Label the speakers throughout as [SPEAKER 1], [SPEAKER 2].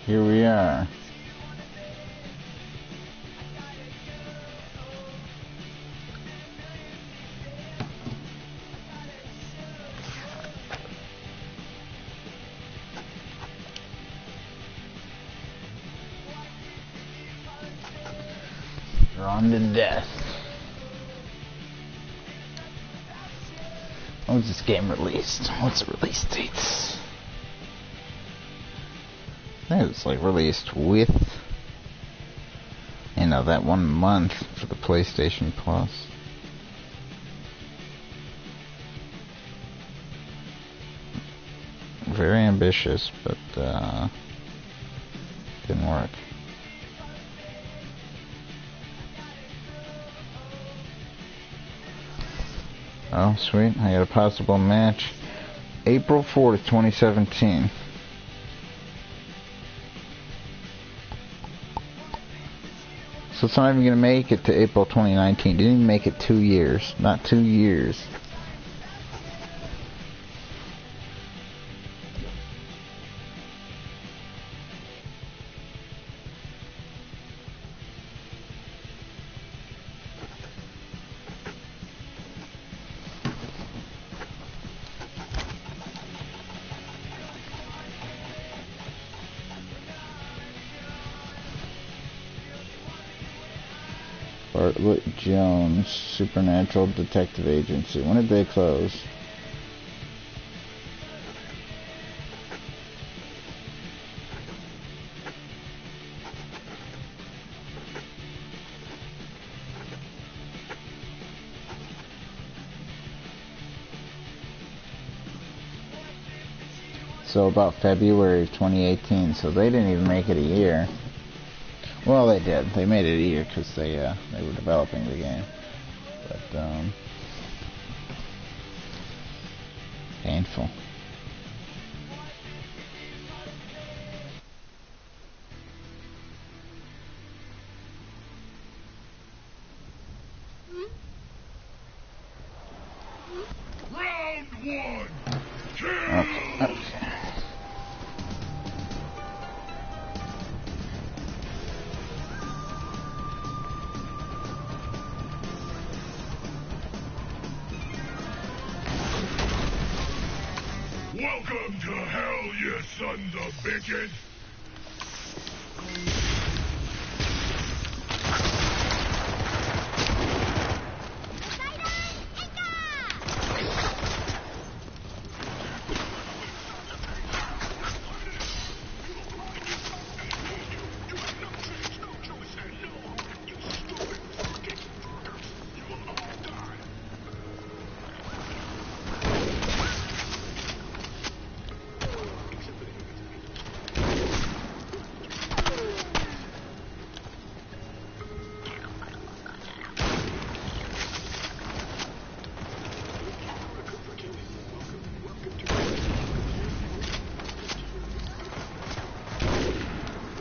[SPEAKER 1] Here we are. Drawn to death. When was this game released? What's the release dates? I think it's like released with, you know, that 1 month for the PlayStation Plus. Very ambitious, but didn't work. Oh, sweet. I got a possible match. April 4th, 2017. So it's not even going to make it to April 2019. Didn't even make it 2 years. Not 2 years. Bartlett Jones, Supernatural Detective Agency. When did they close? So about February of 2018. So they didn't even make it a year. Well, they did. They made it a year because they were developing the game. But painful.
[SPEAKER 2] Round one.
[SPEAKER 1] Okay.
[SPEAKER 2] Welcome to hell, you sons of bitches!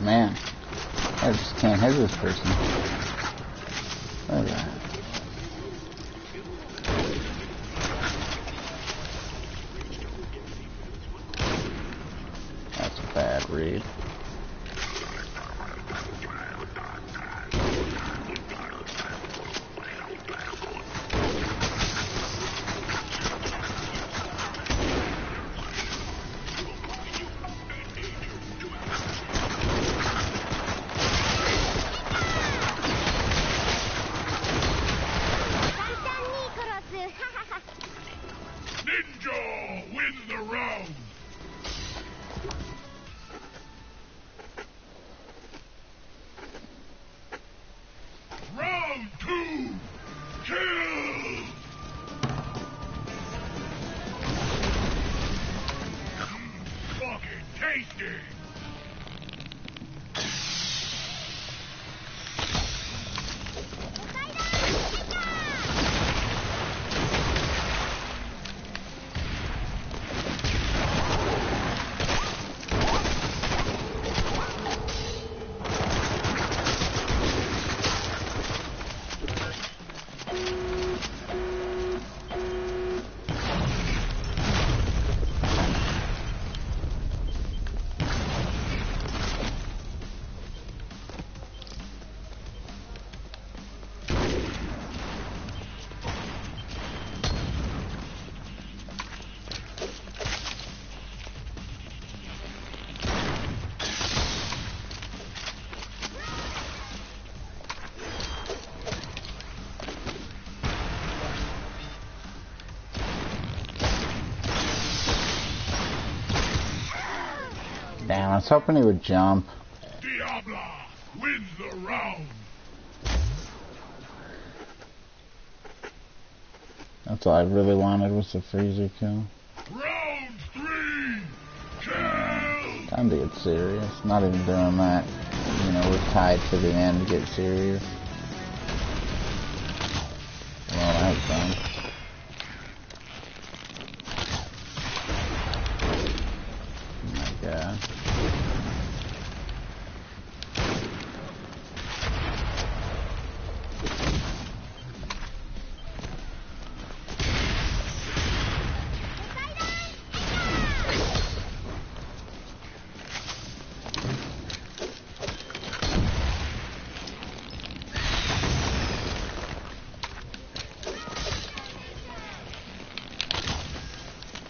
[SPEAKER 1] Man, I just can't hit this person. Look at that. That's a bad read.
[SPEAKER 2] Ninja wins the round!
[SPEAKER 1] was hoping he would jump.
[SPEAKER 2] Diabla wins the round.
[SPEAKER 1] That's all I really wanted was the Freezer kill.
[SPEAKER 2] Round 3. Kill.
[SPEAKER 1] Time to get serious. Not even doing that. You know, we're tied to the end to get serious. Well, that was fun. Oh my god.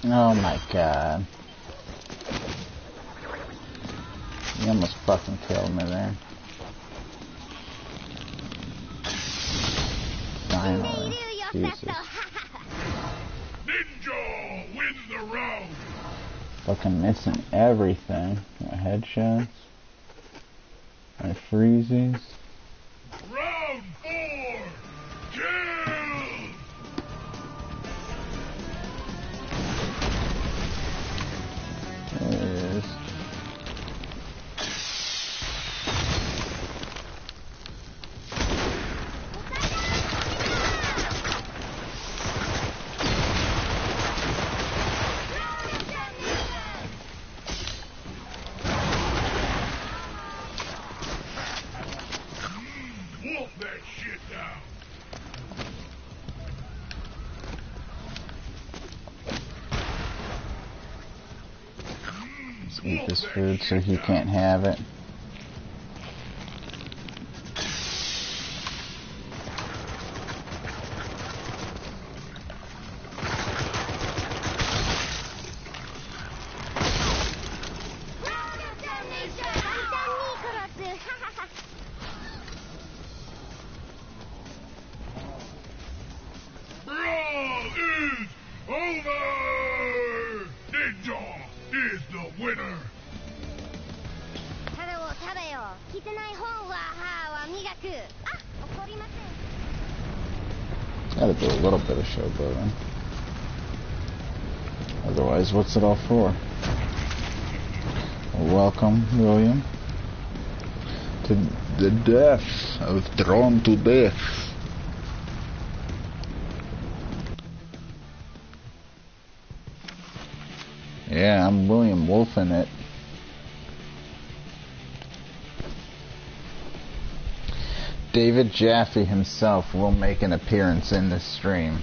[SPEAKER 1] Oh my god. You almost fucking killed me there. Finally. Jesus.
[SPEAKER 2] Ninja wins the round.
[SPEAKER 1] Fucking missing everything. My headshots. My freezies.
[SPEAKER 2] Round 4. Kill.
[SPEAKER 1] There it is.
[SPEAKER 2] Wolf that shit down.
[SPEAKER 1] Let's eat this food so he can't have it.
[SPEAKER 2] Brawl is over. Ninja is the winner.
[SPEAKER 1] Gotta do a little bit of showboating. Otherwise, what's it all for? Welcome, William, to the death of Drawn to Death. Yeah, I'm William Wolfing it. David Jaffe himself will make an appearance in this stream.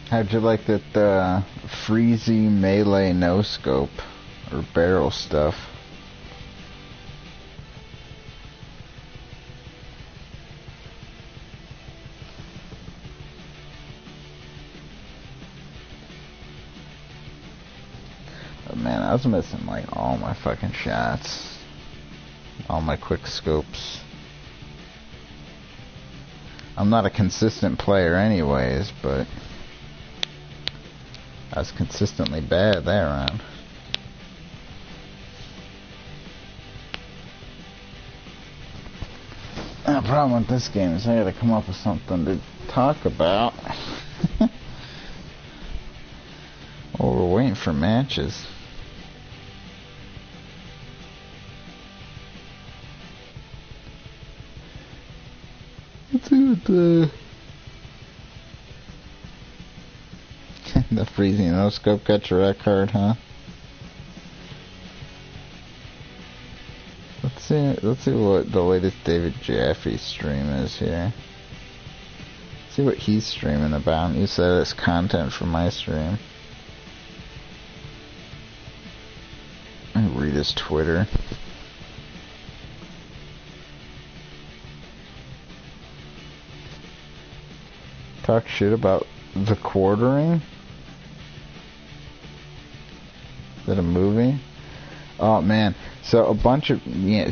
[SPEAKER 1] How'd you like that freezy melee no scope or barrel stuff? Oh man, I was missing like all my fucking shots, all my quick scopes. I'm not a consistent player anyways, but I was consistently bad that round. The problem with this game is I gotta come up with something to talk about. Oh, we're waiting for matches. Let's see what the freezing no scope got your rec card, huh? Let's see what the latest David Jaffe stream is here. Let's see what he's streaming about. You said it's content from my stream. Let me read his Twitter. Talk shit about the quartering? that a movie? Oh man, so a bunch of,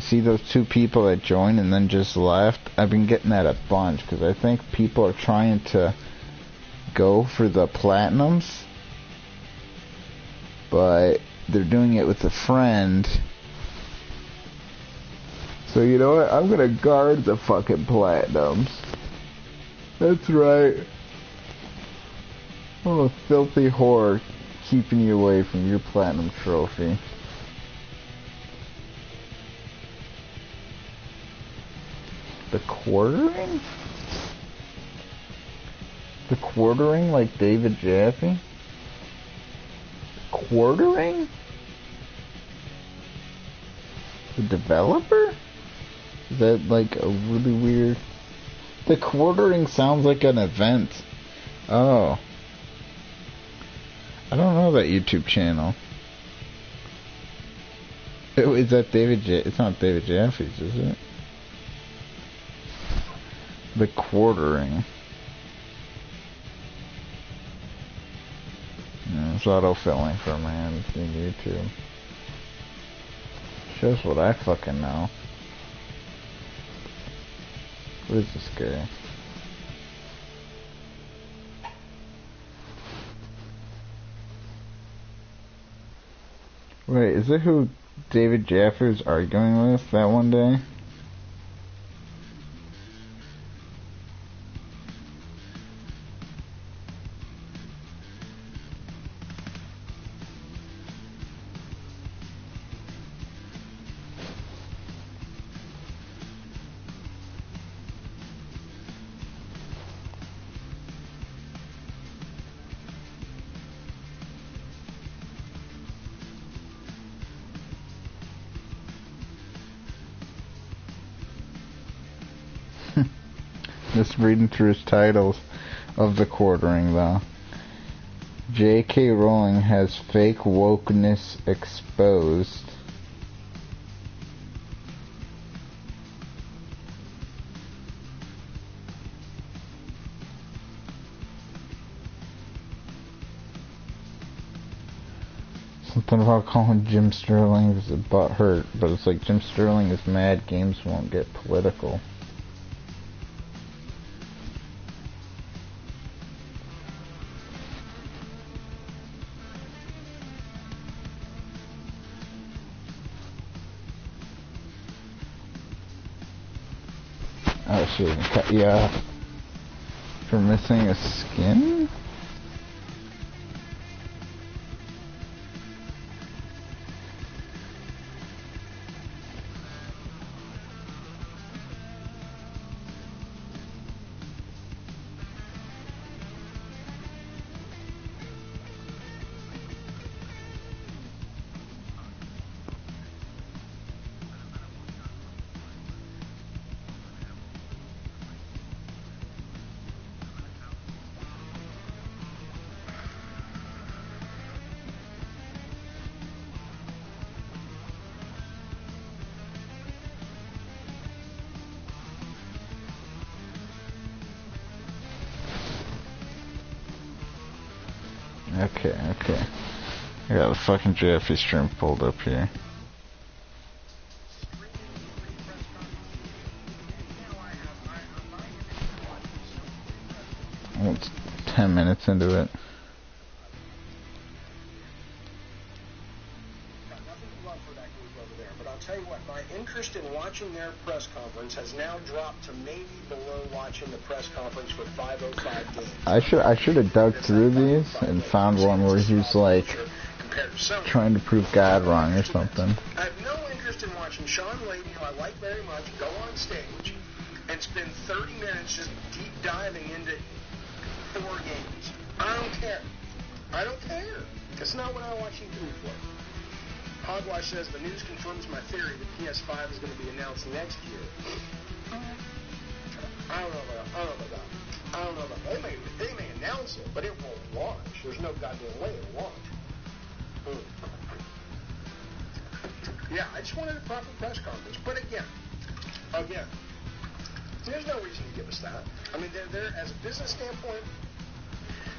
[SPEAKER 1] see those two people that joined and then just left? I've been getting that a bunch, because I think people are trying to go for the platinums, but they're doing it with a friend. So you know what, I'm gonna guard the fucking platinums. That's right. I'm a filthy whore keeping you away from your platinum trophy. The quartering? The quartering like David Jaffe? Quartering? The developer? Is that like a really weird... The quartering sounds like an event. Oh. I don't know that YouTube channel. Is that David J... It's not David Jaffe's, is it? The quartering. It's autofilling for me on YouTube. Shows what I fucking know. What is this guy? Wait, is it who David Jaffe was arguing with that one day? Just reading through his titles of the quartering, though. J.K. Rowling has fake wokeness exposed. Something about calling Jim Sterling is a butthurt, but it's like Jim Sterling is mad games won't get political. Oh shit, cut you off for missing a skin? Okay. I got the fucking Jeffy stream pulled up here. Oh, it's 10 minutes into it.
[SPEAKER 3] In watching their press conference has now dropped to maybe below watching the press conference for 505 games.
[SPEAKER 1] I should have dug through these and found one where he's like trying to prove God wrong or something.
[SPEAKER 3] I have no interest in watching Sean Lady, who I like very much, go on stage and spend 30 minutes just deep diving into 4 games. I don't care. It's not what I watch E3 for. Hogwash says the news confirms my theory that PS5 is going to be announced next year. I don't know about that. They may announce it, but it won't launch. There's no goddamn way it'll launch. Yeah, I just wanted a proper press conference. But again, there's no reason to give us that. I mean, they're as a business standpoint,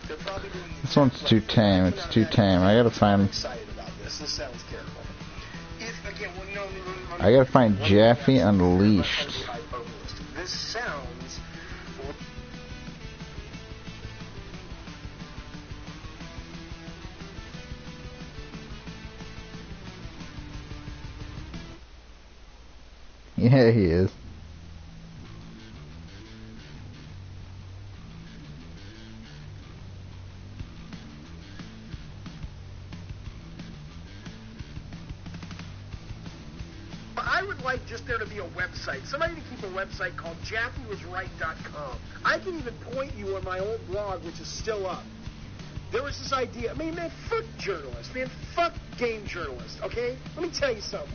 [SPEAKER 3] they're probably doing...
[SPEAKER 1] This one's too tame. It's too tame. I gotta find...
[SPEAKER 3] this. This sounds terrible. If, again, well, no,
[SPEAKER 1] I gotta find Jaffe Unleashed.
[SPEAKER 3] This sounds...
[SPEAKER 1] Yeah, he is.
[SPEAKER 3] I would like just there to be a website. Somebody to keep a website called JaffeWasRight.com. I can even point you on my old blog, which is still up. There was this idea. I mean, man, fuck journalists. Man, fuck game journalists, okay? Let me tell you something.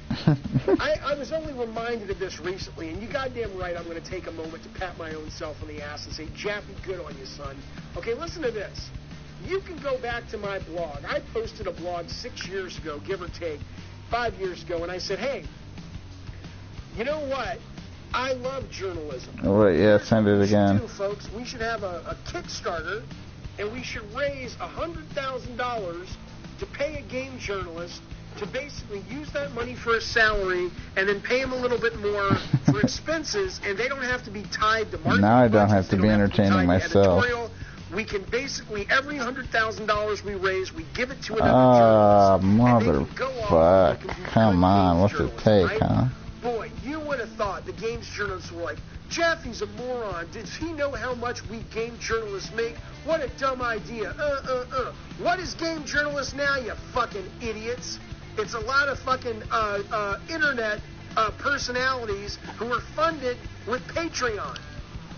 [SPEAKER 3] I was only reminded of this recently, and you goddamn right I'm going to take a moment to pat my own self on the ass and say, Jaffe, good on you, son. Okay, listen to this. You can go back to my blog. I posted a blog 6 years ago, give or take, 5 years ago, and I said, hey, you know what? I love journalism.
[SPEAKER 1] Oh, wait, yeah, send it again.
[SPEAKER 3] Folks, we should have a Kickstarter, and we should raise $100,000 to pay a game journalist to basically use that money for a salary and then pay him a little bit more for expenses, and they don't have to be tied to marketing.
[SPEAKER 1] Now I don't
[SPEAKER 3] budgets,
[SPEAKER 1] have to be entertaining myself.
[SPEAKER 3] We can basically, every $100,000 we raise, we give it to another journalist.
[SPEAKER 1] Motherfuck. Come on, what's it take, right? Huh?
[SPEAKER 3] Boy, you would have thought the games journalists were like, Jaffe's a moron. Does he know how much we game journalists make? What a dumb idea. What is game journalists now, you fucking idiots? It's a lot of fucking internet personalities who are funded with Patreon.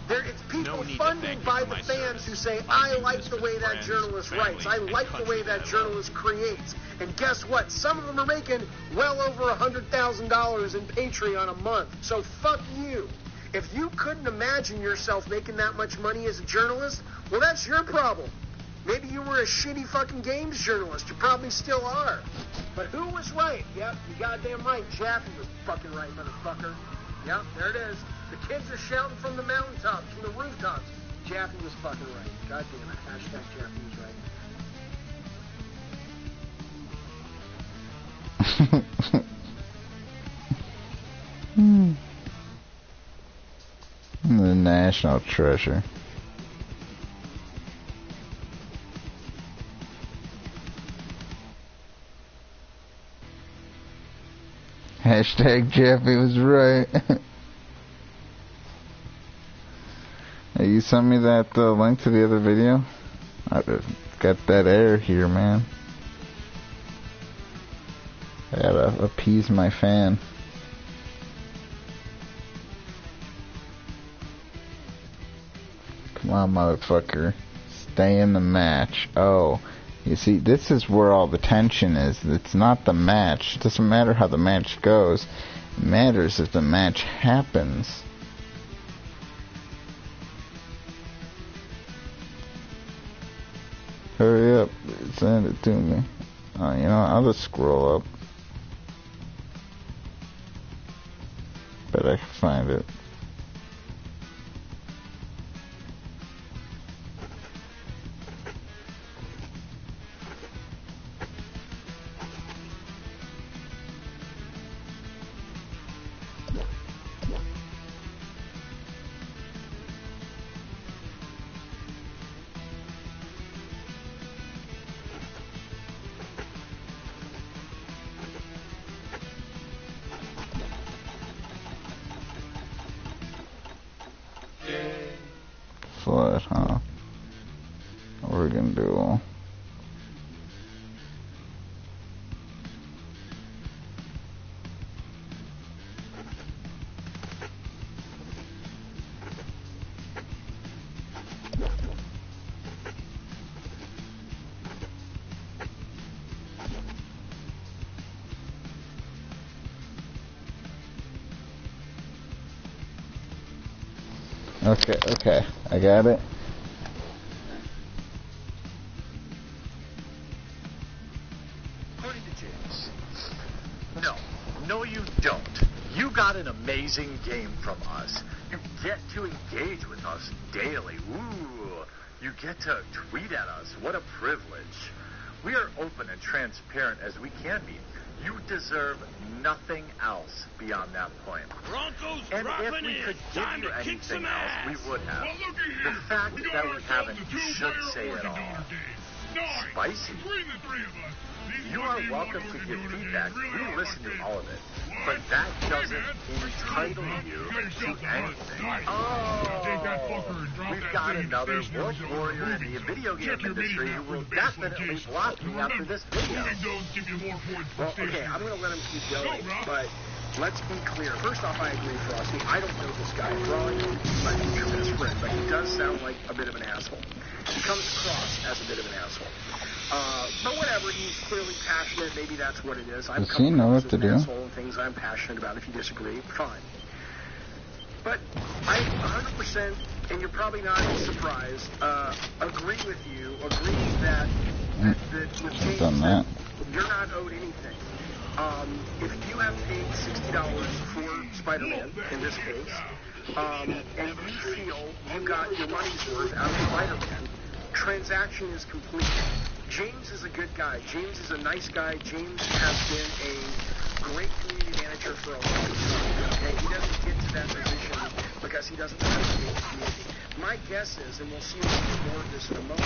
[SPEAKER 3] It's people funded by the fans who say, I like the way that journalist writes. I like the way that journalist creates. And guess what? Some of them are making well over $100,000 in Patreon a month. So fuck you. If you couldn't imagine yourself making that much money as a journalist, well, that's your problem. Maybe you were a shitty fucking games journalist. You probably still are. But who was right? Yep, you goddamn right. Jaffe was fucking right, motherfucker. Yep, there it is. The kids are shouting from the mountaintops, from the rooftops. Jaffe was fucking right. God damn it. Hashtag Jaffe was right.
[SPEAKER 1] The national treasure. Hashtag Jaffe was right. Hey, you sent me that link to the other video? I got that air here, man. I gotta appease my fan. Come on, motherfucker. Stay in the match. Oh, you see, this is where all the tension is. It's not the match. It doesn't matter how the match goes. It matters if the match happens. Hurry up. Send it to me. Oh, you know, I'll just scroll up. Bet I can find it. Flood, huh? Oregon Duel. Okay, I got it.
[SPEAKER 4] According to James. No, you don't. You got an amazing game from us. You get to engage with us daily. Ooh, you get to tweet at us. What a privilege. We are open and transparent as we can be. You deserve nothing else beyond that point.
[SPEAKER 2] Broncos
[SPEAKER 4] And if
[SPEAKER 2] dropping
[SPEAKER 4] we
[SPEAKER 2] in.
[SPEAKER 4] could give
[SPEAKER 2] Time
[SPEAKER 4] you
[SPEAKER 2] to kick some
[SPEAKER 4] anything else,
[SPEAKER 2] ass.
[SPEAKER 4] we would have.
[SPEAKER 2] Well, look at
[SPEAKER 4] The
[SPEAKER 2] here.
[SPEAKER 4] fact
[SPEAKER 2] We got
[SPEAKER 4] that we
[SPEAKER 2] ourselves
[SPEAKER 4] haven't
[SPEAKER 2] a
[SPEAKER 4] should
[SPEAKER 2] two-player
[SPEAKER 4] say it
[SPEAKER 2] organ
[SPEAKER 4] all.
[SPEAKER 2] donor game. Nine.
[SPEAKER 4] Spicy.
[SPEAKER 2] Between the three of us. These
[SPEAKER 4] You
[SPEAKER 2] would
[SPEAKER 4] are
[SPEAKER 2] be
[SPEAKER 4] welcome
[SPEAKER 2] one
[SPEAKER 4] to
[SPEAKER 2] organ
[SPEAKER 4] give
[SPEAKER 2] donor
[SPEAKER 4] feedback.
[SPEAKER 2] games. Really
[SPEAKER 4] We
[SPEAKER 2] are
[SPEAKER 4] listen
[SPEAKER 2] my
[SPEAKER 4] to all of it.
[SPEAKER 2] What?
[SPEAKER 4] But that
[SPEAKER 2] Hey,
[SPEAKER 4] doesn't
[SPEAKER 2] man.
[SPEAKER 4] entitle
[SPEAKER 2] Got
[SPEAKER 4] you
[SPEAKER 2] yourself
[SPEAKER 4] to
[SPEAKER 2] a hunt.
[SPEAKER 4] anything.
[SPEAKER 2] Nice. Now take that fucker
[SPEAKER 4] Oh,
[SPEAKER 2] and drop
[SPEAKER 4] we've
[SPEAKER 2] that
[SPEAKER 4] got
[SPEAKER 2] thing in
[SPEAKER 4] another
[SPEAKER 2] stationary
[SPEAKER 4] wolf
[SPEAKER 2] zone
[SPEAKER 4] warrior in
[SPEAKER 2] moving
[SPEAKER 4] the
[SPEAKER 2] zone.
[SPEAKER 4] video game
[SPEAKER 2] Check your
[SPEAKER 4] industry
[SPEAKER 2] mini-map
[SPEAKER 4] who
[SPEAKER 2] for
[SPEAKER 4] will
[SPEAKER 2] the base
[SPEAKER 4] definitely
[SPEAKER 2] location.
[SPEAKER 4] block me after
[SPEAKER 2] Remember,
[SPEAKER 4] this video.
[SPEAKER 2] moving zones give you more points for
[SPEAKER 3] Well, okay,
[SPEAKER 2] stationary.
[SPEAKER 3] I'm going to let him keep going,
[SPEAKER 2] Go, Rob.
[SPEAKER 3] but let's be clear. First off, I agree, Frosty. I don't know this guy. Ron, he's my future best friend, but he does sound like a bit of an asshole. He comes across as a bit of an asshole. But whatever, he's clearly passionate. Maybe that's what it is. I'm
[SPEAKER 1] Does he know what to do?
[SPEAKER 3] asshole and things I'm passionate about. If you disagree, fine. But I 100%, and you're probably not surprised, agree with you. Agree that with James,
[SPEAKER 1] Done that.
[SPEAKER 3] you're not owed anything. If you have paid $60 for Spider-Man, in this case, and you feel you got your money's worth out of Spider-Man, transaction is complete. James is a good guy. James is a nice guy. James has been a great community manager for a long time. Okay, he doesn't get to that position because he doesn't appreciate the community. My guess is, and we'll see a little more of this in a moment,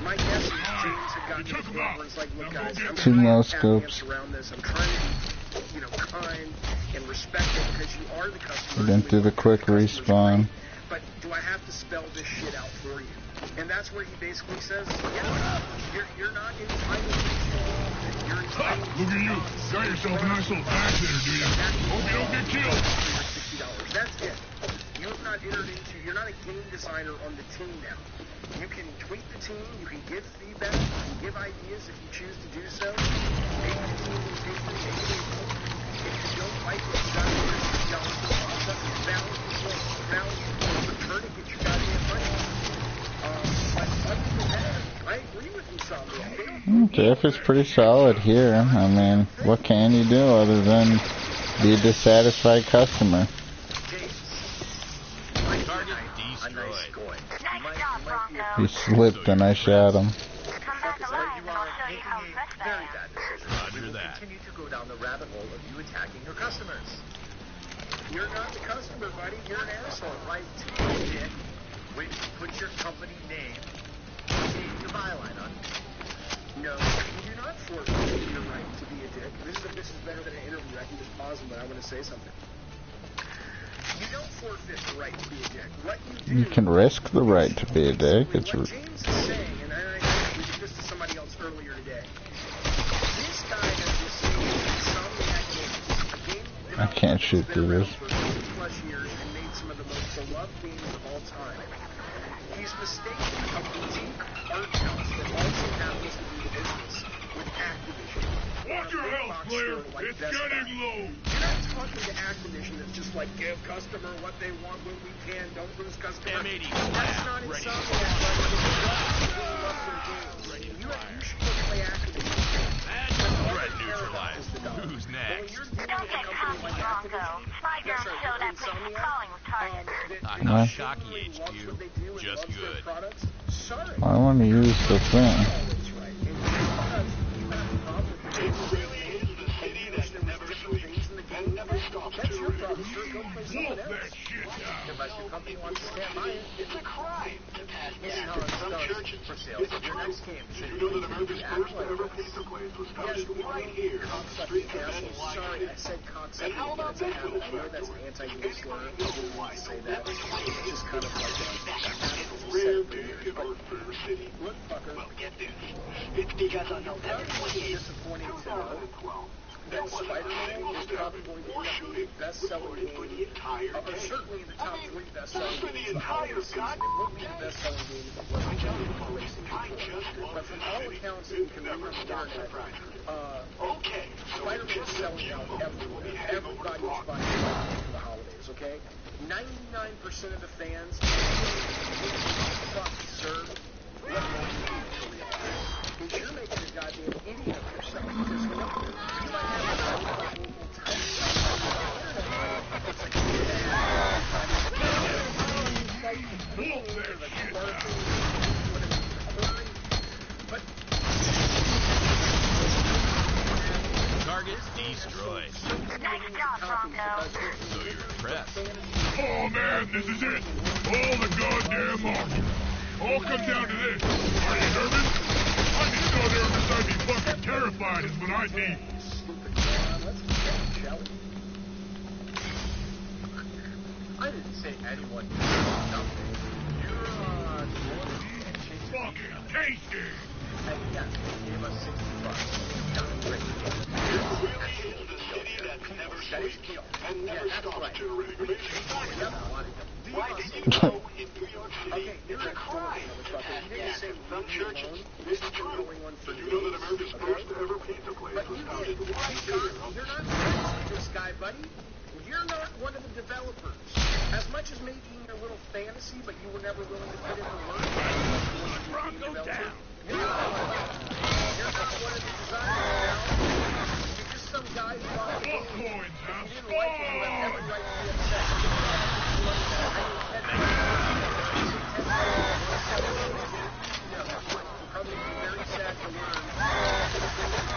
[SPEAKER 3] my guess is James had gotten to the point where it's like, look guys, I'm
[SPEAKER 1] Two
[SPEAKER 3] trying
[SPEAKER 1] no
[SPEAKER 3] to tap
[SPEAKER 1] scopes.
[SPEAKER 3] dance around this. I'm trying to be, kind and respectful because you are the customer.
[SPEAKER 1] He didn't do the quick respawn.
[SPEAKER 3] But do I have to spell this shit out for you? And that's where he basically says, yeah, you're not entitled to. You're entitled
[SPEAKER 2] Look at you. Got yourself a nice little back there, do you? Hope you don't get killed.
[SPEAKER 3] $60. That's it. You have not entered into, you're not a game designer on the team now. You can tweet the team, you can give feedback, you can give ideas if you choose to do so. Maybe the team will take them, maybe they won't. If you don't like it, you got to $60. Value, return it, get your goddamn money. But other than that, I agree with you, Samuel.
[SPEAKER 1] Jeff is pretty solid here. I mean, what can you do other than be a dissatisfied customer?
[SPEAKER 5] Nice job, Bronco.
[SPEAKER 1] He slipped and I shot him.
[SPEAKER 5] Come back alive and I'll show you how impressed I
[SPEAKER 4] Very
[SPEAKER 5] am.
[SPEAKER 4] bad decision. We will continue to go down the rabbit hole of you attacking your customers.
[SPEAKER 3] You're not the customer, buddy. You're an asshole.
[SPEAKER 4] Right, dick. When you put your company name, change the byline on.
[SPEAKER 3] No, you do not forfeit your right to be a dick. This is better than an interview. I can just pause them when I want to say something. You don't forfeit the right to be a dick. What you do...
[SPEAKER 1] You can risk the right to be a dick. It's
[SPEAKER 3] What James is saying, and I did this to somebody else earlier today. This guy has this thing, Insomniac Games, a game
[SPEAKER 1] I can't shoot
[SPEAKER 3] that's
[SPEAKER 1] through
[SPEAKER 3] been
[SPEAKER 1] this.
[SPEAKER 3] around for 50 plus years and made some of the most beloved games of all time. He's mistaken a boutique art house that also happens to be the business with Activision.
[SPEAKER 2] Watch your health, player. It's getting low.
[SPEAKER 3] You're not talking to Activision that's just like, give customer what they want when we can, don't lose customer.
[SPEAKER 2] M80
[SPEAKER 3] That's not
[SPEAKER 2] ready.
[SPEAKER 3] Insomniac, buddy. You should go play Activision.
[SPEAKER 2] Threat neutralized. Who's next?
[SPEAKER 5] Don't get cocky, Bronco. Spider showed that place is crawling with targets.
[SPEAKER 2] I'm
[SPEAKER 1] What?
[SPEAKER 2] not cocky, HQ. Just good.
[SPEAKER 3] Sorry.
[SPEAKER 1] I want to use the thing.
[SPEAKER 3] Always right. And because you have a problem with the that's your problem, sir. Go play someone else.
[SPEAKER 4] Unless your company wants to stand by it.
[SPEAKER 6] It's a crime to pass
[SPEAKER 4] This is
[SPEAKER 6] gas
[SPEAKER 4] how
[SPEAKER 6] in
[SPEAKER 4] it
[SPEAKER 6] some
[SPEAKER 4] starts
[SPEAKER 6] churches.
[SPEAKER 4] for sales.
[SPEAKER 6] It's a
[SPEAKER 4] Your next game
[SPEAKER 6] Did
[SPEAKER 4] should
[SPEAKER 6] you know that America's
[SPEAKER 4] be
[SPEAKER 6] first
[SPEAKER 4] act
[SPEAKER 6] ever
[SPEAKER 4] like this.
[SPEAKER 6] pizza place was
[SPEAKER 3] Yes,
[SPEAKER 6] founded right here on the streets of Manhattan?
[SPEAKER 3] sorry, I said cocksucker.
[SPEAKER 6] And how about this little
[SPEAKER 3] I know that's an
[SPEAKER 6] factoid?
[SPEAKER 3] anti-gay slur. I didn't want to say that. It's just kind of like a
[SPEAKER 6] Rare big in our fair city.
[SPEAKER 3] look, fucker.
[SPEAKER 6] Well, get this. It's because on November
[SPEAKER 3] It's
[SPEAKER 6] 28th,
[SPEAKER 3] disappointing to know
[SPEAKER 6] 2012, there
[SPEAKER 3] that
[SPEAKER 6] was a
[SPEAKER 3] Spider-Man
[SPEAKER 6] single
[SPEAKER 3] is probably
[SPEAKER 6] death
[SPEAKER 3] going to
[SPEAKER 6] or
[SPEAKER 3] end up
[SPEAKER 6] shooting
[SPEAKER 3] being the best-selling
[SPEAKER 6] for the
[SPEAKER 3] game,
[SPEAKER 6] entire
[SPEAKER 3] or
[SPEAKER 6] day.
[SPEAKER 3] certainly the top three best-selling
[SPEAKER 6] For the
[SPEAKER 3] games of the
[SPEAKER 6] entire
[SPEAKER 3] holiday season. It won't be the best-selling game if it wasn't for racing before. But from all accounts that you can read on the internet,
[SPEAKER 6] Okay, so
[SPEAKER 3] Spider-Man is selling out everywhere. Everybody is buying Spider-Man for the holidays, okay? 99% of the fans, fuck, sir. What will you do? Because you're making a goddamn idiot of yourself. Because you might have a but
[SPEAKER 5] Nice job, Bronco.
[SPEAKER 4] So you're impressed.
[SPEAKER 2] Oh man, this is it. All the goddamn market. All comes down to this. Are you nervous? I'd be so nervous I'd be fucking terrified is what I'd be.
[SPEAKER 3] Stupid man. Let's get shall we?
[SPEAKER 4] I didn't say anyone did something. You're Jordan and Chase.
[SPEAKER 2] Fucking tasty.
[SPEAKER 4] And yes, they gave us $60. Done great.
[SPEAKER 6] Really is the city that never sleeps and never stops generating amazing stories. Why did you know in New York City it's a crime to pass gas in some churches? This is true. Did you know that America's first ever pizza place was founded right here on
[SPEAKER 3] You're not this guy, buddy. You're not one of the developers. As much as maybe in your little fantasy, but you were never willing to put in the work.
[SPEAKER 2] Bronco down.
[SPEAKER 3] You're not one of the designers. You're just some guy who bought the game.
[SPEAKER 2] Coins, huh?
[SPEAKER 3] You didn't like it, you have every right to be upset. Probably be very sad to learn that the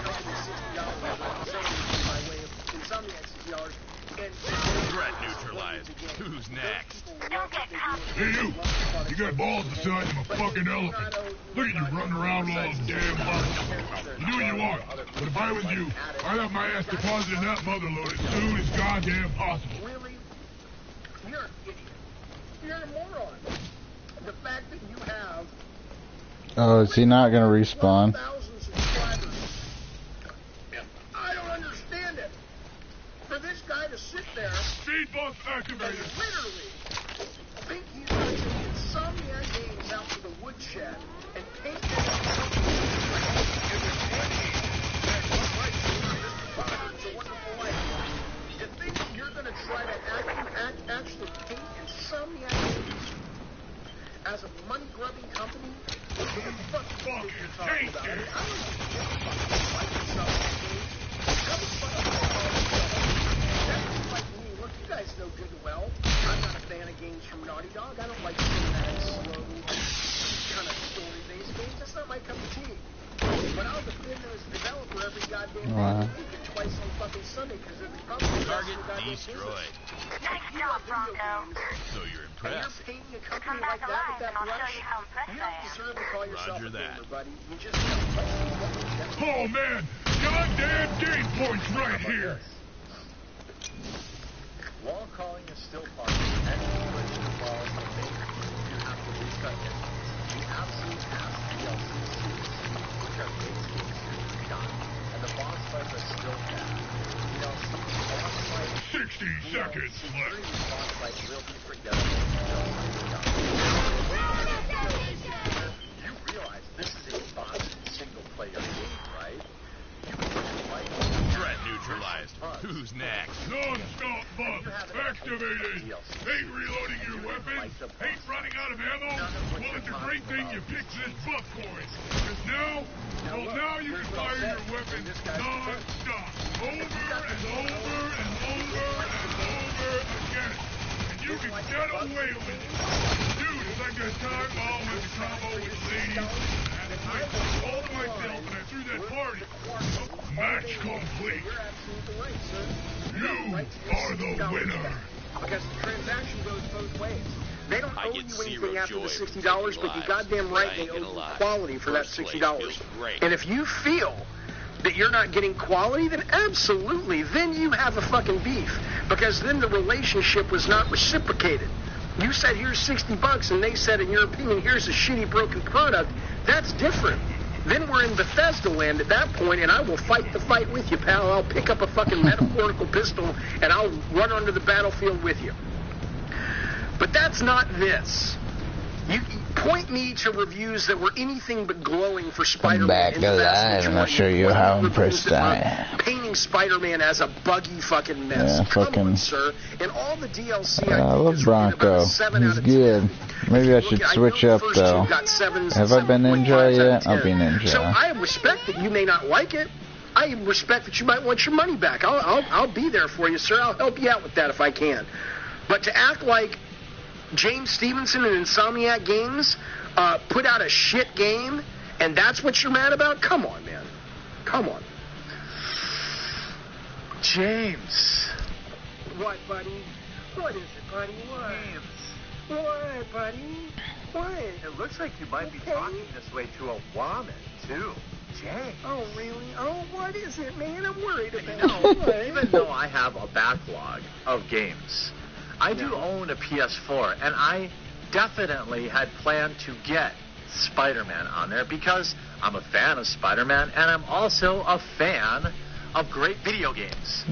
[SPEAKER 3] company $60 by way of Insomniac $60.
[SPEAKER 7] Threat neutralized. Who's next?
[SPEAKER 5] Don't get caught.
[SPEAKER 2] Hey, you got balls the size of a fucking elephant. Look at you running around with all those damn buttons. You do what you want, but if I was you, I'd have my ass deposited in that motherload as soon as goddamn possible.
[SPEAKER 3] Really? You're an idiot. You're a moron. The fact that you have
[SPEAKER 1] Oh, is he not gonna respawn?
[SPEAKER 3] 1,000 subscribers. I don't understand it. For this guy to sit there
[SPEAKER 2] Speed bump
[SPEAKER 3] and
[SPEAKER 2] activated.
[SPEAKER 3] literally think he's going to take Insomniac Games out to the woodshed and paint them to think you're going to try to actually paint Insomniac Games as a money-grubbing company? What the fuck do you think you're talking about? I don't like Insomniac Games. That was fun. That's like me. Look, you guys know good and well I'm not a fan of games from Naughty Dog. I don't like cinematic, slow, kind of story-based games. That's not my cup of tea. But I'll defend them as a developer every goddamn day of the week and twice on fucking Sunday because they're probably the best in the goddamn
[SPEAKER 7] Destroyed.
[SPEAKER 3] business.
[SPEAKER 5] Nice
[SPEAKER 3] You
[SPEAKER 5] job,
[SPEAKER 3] love video
[SPEAKER 5] Bronco.
[SPEAKER 3] games,
[SPEAKER 7] So you're
[SPEAKER 3] and
[SPEAKER 7] impressed.
[SPEAKER 3] you're painting a company
[SPEAKER 5] Come back
[SPEAKER 3] like that with
[SPEAKER 5] alive,
[SPEAKER 3] that
[SPEAKER 5] and I'll show
[SPEAKER 3] brush.
[SPEAKER 5] you how impressed
[SPEAKER 3] You
[SPEAKER 5] I
[SPEAKER 3] don't
[SPEAKER 5] am.
[SPEAKER 3] deserve to call yourself
[SPEAKER 7] Roger
[SPEAKER 3] a
[SPEAKER 7] that.
[SPEAKER 3] gamer, buddy. You just have
[SPEAKER 2] Oh man, goddamn game points right here.
[SPEAKER 4] Wall calling is still part of it. Any glitch involves the main you have to reset it. The absolute ass DLC which are base games done. And the boss fights are still bad. DLC boss fights
[SPEAKER 2] 60 seconds left.
[SPEAKER 4] boss fights will be forgettable. You realize this is a fun single-player game, right? You can push the light on.
[SPEAKER 7] Threat neutralized. Who's next?
[SPEAKER 2] Non-stop bump activated. Hate reloading your weapon. Hate running out of ammo. Well, it's a great thing you picked this buff coin. Because now you can fire your weapon non-stop. Over and over and over and over again. And you can get away with it. Dude, if I got time, I'll make a combo with ladies. And if I all to myself and I threw that party. Match complete.
[SPEAKER 3] You're absolutely right, sir.
[SPEAKER 2] You are the winner.
[SPEAKER 3] Because the transaction goes both ways. They don't
[SPEAKER 7] I
[SPEAKER 3] owe
[SPEAKER 7] get
[SPEAKER 3] you
[SPEAKER 7] zero
[SPEAKER 3] anything after
[SPEAKER 7] joy
[SPEAKER 3] the
[SPEAKER 7] from
[SPEAKER 3] $60, but
[SPEAKER 7] taking
[SPEAKER 3] you goddamn
[SPEAKER 7] lives,
[SPEAKER 3] right
[SPEAKER 7] but I
[SPEAKER 3] they
[SPEAKER 7] ain't
[SPEAKER 3] owe
[SPEAKER 7] gonna
[SPEAKER 3] you
[SPEAKER 7] lie.
[SPEAKER 3] quality for that
[SPEAKER 7] First place
[SPEAKER 3] $60.
[SPEAKER 7] feels great.
[SPEAKER 3] And if you feel that you're not getting quality, then absolutely, then you have a fucking beef. Because then the relationship was not reciprocated. You said, here's $60, and they said, in your opinion, here's a shitty broken product. That's different. Then we're in Bethesda land at that point, and I will fight the fight with you, pal. I'll pick up a fucking metaphorical pistol, and I'll run onto the battlefield with you. But that's not this. You point me to reviews that were anything but glowing for Spider-Man.
[SPEAKER 1] back
[SPEAKER 3] in the vast
[SPEAKER 1] alive, and I'll
[SPEAKER 3] majority.
[SPEAKER 1] show you
[SPEAKER 3] What
[SPEAKER 1] how
[SPEAKER 3] reviews
[SPEAKER 1] impressed
[SPEAKER 3] that
[SPEAKER 1] I
[SPEAKER 3] are
[SPEAKER 1] am.
[SPEAKER 3] Painting Spider-Man as a buggy fucking mess.
[SPEAKER 1] Yeah,
[SPEAKER 3] Come
[SPEAKER 1] fucking-
[SPEAKER 3] on, sir. And all the DLC
[SPEAKER 1] I
[SPEAKER 3] think
[SPEAKER 1] love
[SPEAKER 3] is rated about
[SPEAKER 1] Bronco.
[SPEAKER 3] a 7
[SPEAKER 1] He's
[SPEAKER 3] out of 10.
[SPEAKER 1] good. Maybe I should
[SPEAKER 3] Look,
[SPEAKER 1] switch
[SPEAKER 3] know the
[SPEAKER 1] up
[SPEAKER 3] first
[SPEAKER 1] though.
[SPEAKER 3] two got 7s,
[SPEAKER 1] Have I been
[SPEAKER 3] 7.5s
[SPEAKER 1] Ninja
[SPEAKER 3] out of
[SPEAKER 1] yet?
[SPEAKER 3] 10.
[SPEAKER 1] I'll be Ninja.
[SPEAKER 3] So I respect that you may not like it. I respect that you might want your money back. I'll be there for you, sir. I'll help you out with that if I can. But to act like James Stevenson and Insomniac Games put out a shit game, and that's what you're mad about? Come on, man. Come on. James. What, buddy? What is it, buddy? What?
[SPEAKER 4] Games.
[SPEAKER 3] What, buddy? What?
[SPEAKER 4] It looks like you might be talking this way to a woman, too. Jay.
[SPEAKER 3] Oh, really? Oh, what is it, man? I'm worried about
[SPEAKER 4] No, even though I have a backlog of games, I do own a PS4, and I definitely had planned to get Spider-Man on there because I'm a fan of Spider-Man, and I'm also a fan of great video games.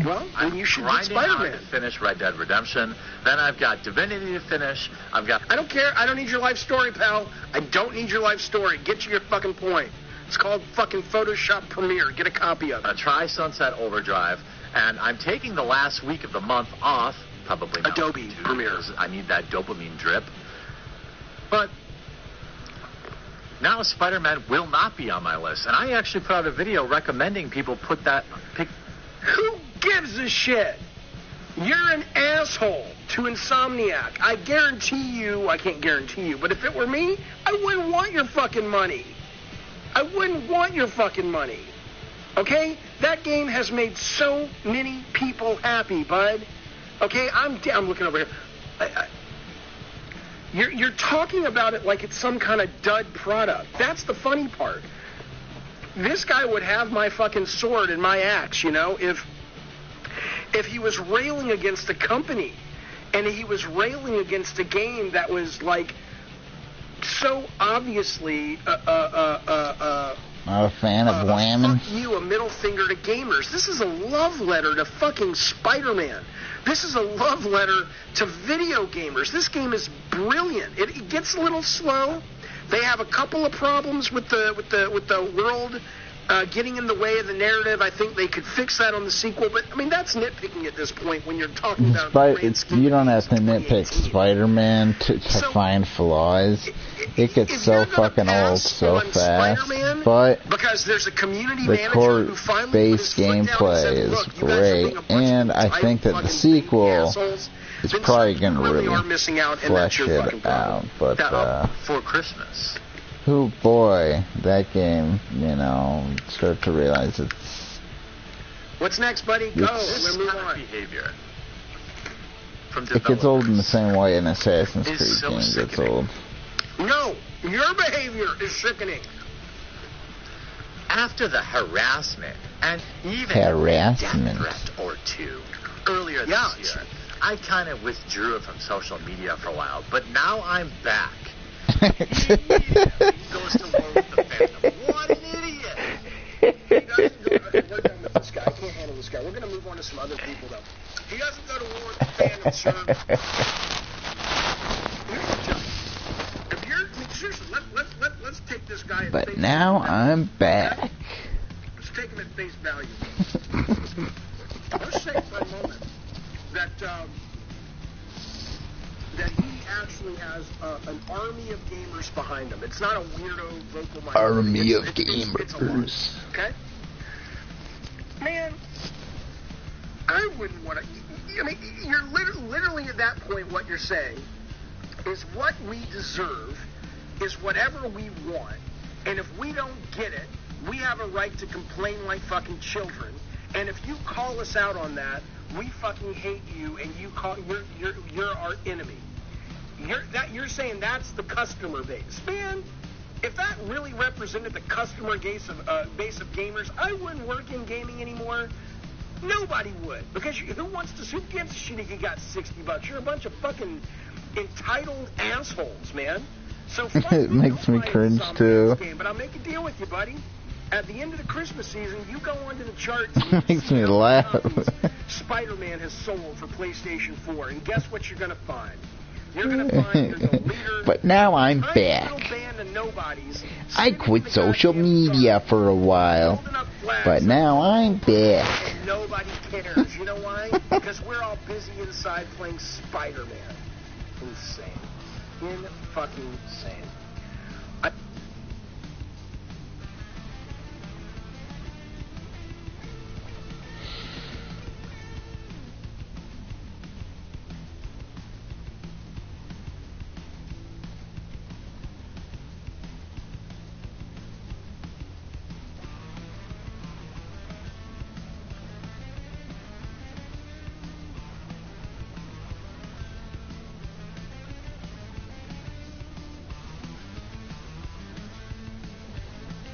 [SPEAKER 3] Well,
[SPEAKER 4] I'm
[SPEAKER 3] then you should get
[SPEAKER 4] grinding hard
[SPEAKER 3] Spider-Man.
[SPEAKER 4] to finish Red Dead Redemption. Then I've got Divinity to finish. I've got...
[SPEAKER 3] I don't care. I don't need your life story, pal. I don't need your life story. Get to your fucking point. It's called fucking Photoshop Premiere. Get a copy of it.
[SPEAKER 4] Try Sunset Overdrive, and I'm taking the last week of the month off. Probably not
[SPEAKER 3] Adobe
[SPEAKER 4] too,
[SPEAKER 3] Premiere.
[SPEAKER 4] because I need that dopamine drip. But now Spider-Man will not be on my list, and I actually put out a video recommending people pick.
[SPEAKER 3] Who gives a shit? You're an asshole to Insomniac. I guarantee you, I can't guarantee you, but if it were me, I wouldn't want your fucking money. I wouldn't want your fucking money. Okay? That game has made so many people happy, bud. Okay? I'm looking over here. You're talking about it like it's some kind of dud product. That's the funny part. This guy would have my fucking sword and my axe, you know, if he was railing against a company and he was railing against a game that was like so obviously
[SPEAKER 1] Not a fan of whamming.
[SPEAKER 3] fuck you, a middle finger to gamers. This is a love letter to fucking Spider-Man. This is a love letter to video gamers. This game is brilliant. It gets a little slow. They have a couple of problems with the world getting in the way of the narrative. I think they could fix that on the sequel, but I mean that's nitpicking at this point when you're talking about.
[SPEAKER 1] You don't have to nitpick Spider-Man to find flaws. It gets so fucking old so fast, but
[SPEAKER 3] because there's a community
[SPEAKER 1] the
[SPEAKER 3] manager who finally put his
[SPEAKER 1] core-based
[SPEAKER 3] foot down and
[SPEAKER 1] gameplay
[SPEAKER 3] said,
[SPEAKER 1] is
[SPEAKER 3] "Look, you guys are being
[SPEAKER 1] great,
[SPEAKER 3] a bunch of
[SPEAKER 1] and I think that the
[SPEAKER 3] fucking
[SPEAKER 1] sequel
[SPEAKER 3] assholes.
[SPEAKER 1] is
[SPEAKER 3] Then
[SPEAKER 1] probably
[SPEAKER 3] some
[SPEAKER 1] going to
[SPEAKER 3] really are
[SPEAKER 1] really
[SPEAKER 3] missing out, and that's
[SPEAKER 1] flesh
[SPEAKER 3] your fucking
[SPEAKER 1] it out.
[SPEAKER 3] problem.
[SPEAKER 1] But
[SPEAKER 4] for Christmas.
[SPEAKER 1] oh boy, that game, you know, start to realize it's
[SPEAKER 3] What's next, buddy? Go.
[SPEAKER 4] This
[SPEAKER 3] We're moving
[SPEAKER 4] kind of
[SPEAKER 3] on.
[SPEAKER 4] behavior from
[SPEAKER 1] it gets old in the
[SPEAKER 4] developers
[SPEAKER 1] same way an Assassin's
[SPEAKER 4] is
[SPEAKER 1] Creed
[SPEAKER 4] so
[SPEAKER 1] game gets
[SPEAKER 4] sickening.
[SPEAKER 1] old.
[SPEAKER 3] No, your behavior is sickening.
[SPEAKER 4] after the harassment and even
[SPEAKER 1] Harassment.
[SPEAKER 4] a death threat or two earlier this year, I kind of withdrew from social media for a while, but now I'm back. He immediately goes to war with the fandom. What an idiot!
[SPEAKER 3] He doesn't go, okay, we're done with this guy. I can't handle this guy. We're going to move on to some other people, though. He doesn't go to war with the fandom, sir. Here's the deal. If you're, I mean, seriously, let's take this guy at
[SPEAKER 1] But
[SPEAKER 3] face
[SPEAKER 1] now
[SPEAKER 3] value.
[SPEAKER 1] I'm back.
[SPEAKER 3] Let's take him at face value. Let's say for a moment that he actually has an army of gamers behind him. It's not a weirdo vocal minority.
[SPEAKER 1] Army of
[SPEAKER 3] It's a lot,
[SPEAKER 1] gamers.
[SPEAKER 3] okay? Man, I wouldn't want to... I mean, you're literally at that point what you're saying is what we deserve is whatever we want. And if we don't get it, we have a right to complain like fucking children. And if you call us out on that, we fucking hate you, and you're our enemy. You're saying that's the customer base, man. If that really represented the customer base of gamers, I wouldn't work in gaming anymore. Nobody would, because who gives a shit if you got $60? You're a bunch of fucking entitled assholes, man. So
[SPEAKER 1] It makes me cringe too.
[SPEAKER 3] game, but I'll make a deal with you, buddy. At the end of the Christmas season, you go onto the charts.
[SPEAKER 1] It makes me laugh.
[SPEAKER 3] Spider-Man has sold for PlayStation 4, and guess what you're going to find? You're going to find there's a leader.
[SPEAKER 1] But now I'm
[SPEAKER 3] tiny
[SPEAKER 1] back.
[SPEAKER 3] little band of nobodies
[SPEAKER 1] I
[SPEAKER 3] sitting
[SPEAKER 1] quit
[SPEAKER 3] in the
[SPEAKER 1] social
[SPEAKER 3] goddamn
[SPEAKER 1] media
[SPEAKER 3] dark,
[SPEAKER 1] for a while,
[SPEAKER 3] holding up flags
[SPEAKER 1] but now I'm back.
[SPEAKER 3] and nobody cares. You know why? Because we're all busy inside playing Spider-Man. Insane. In-fucking insane.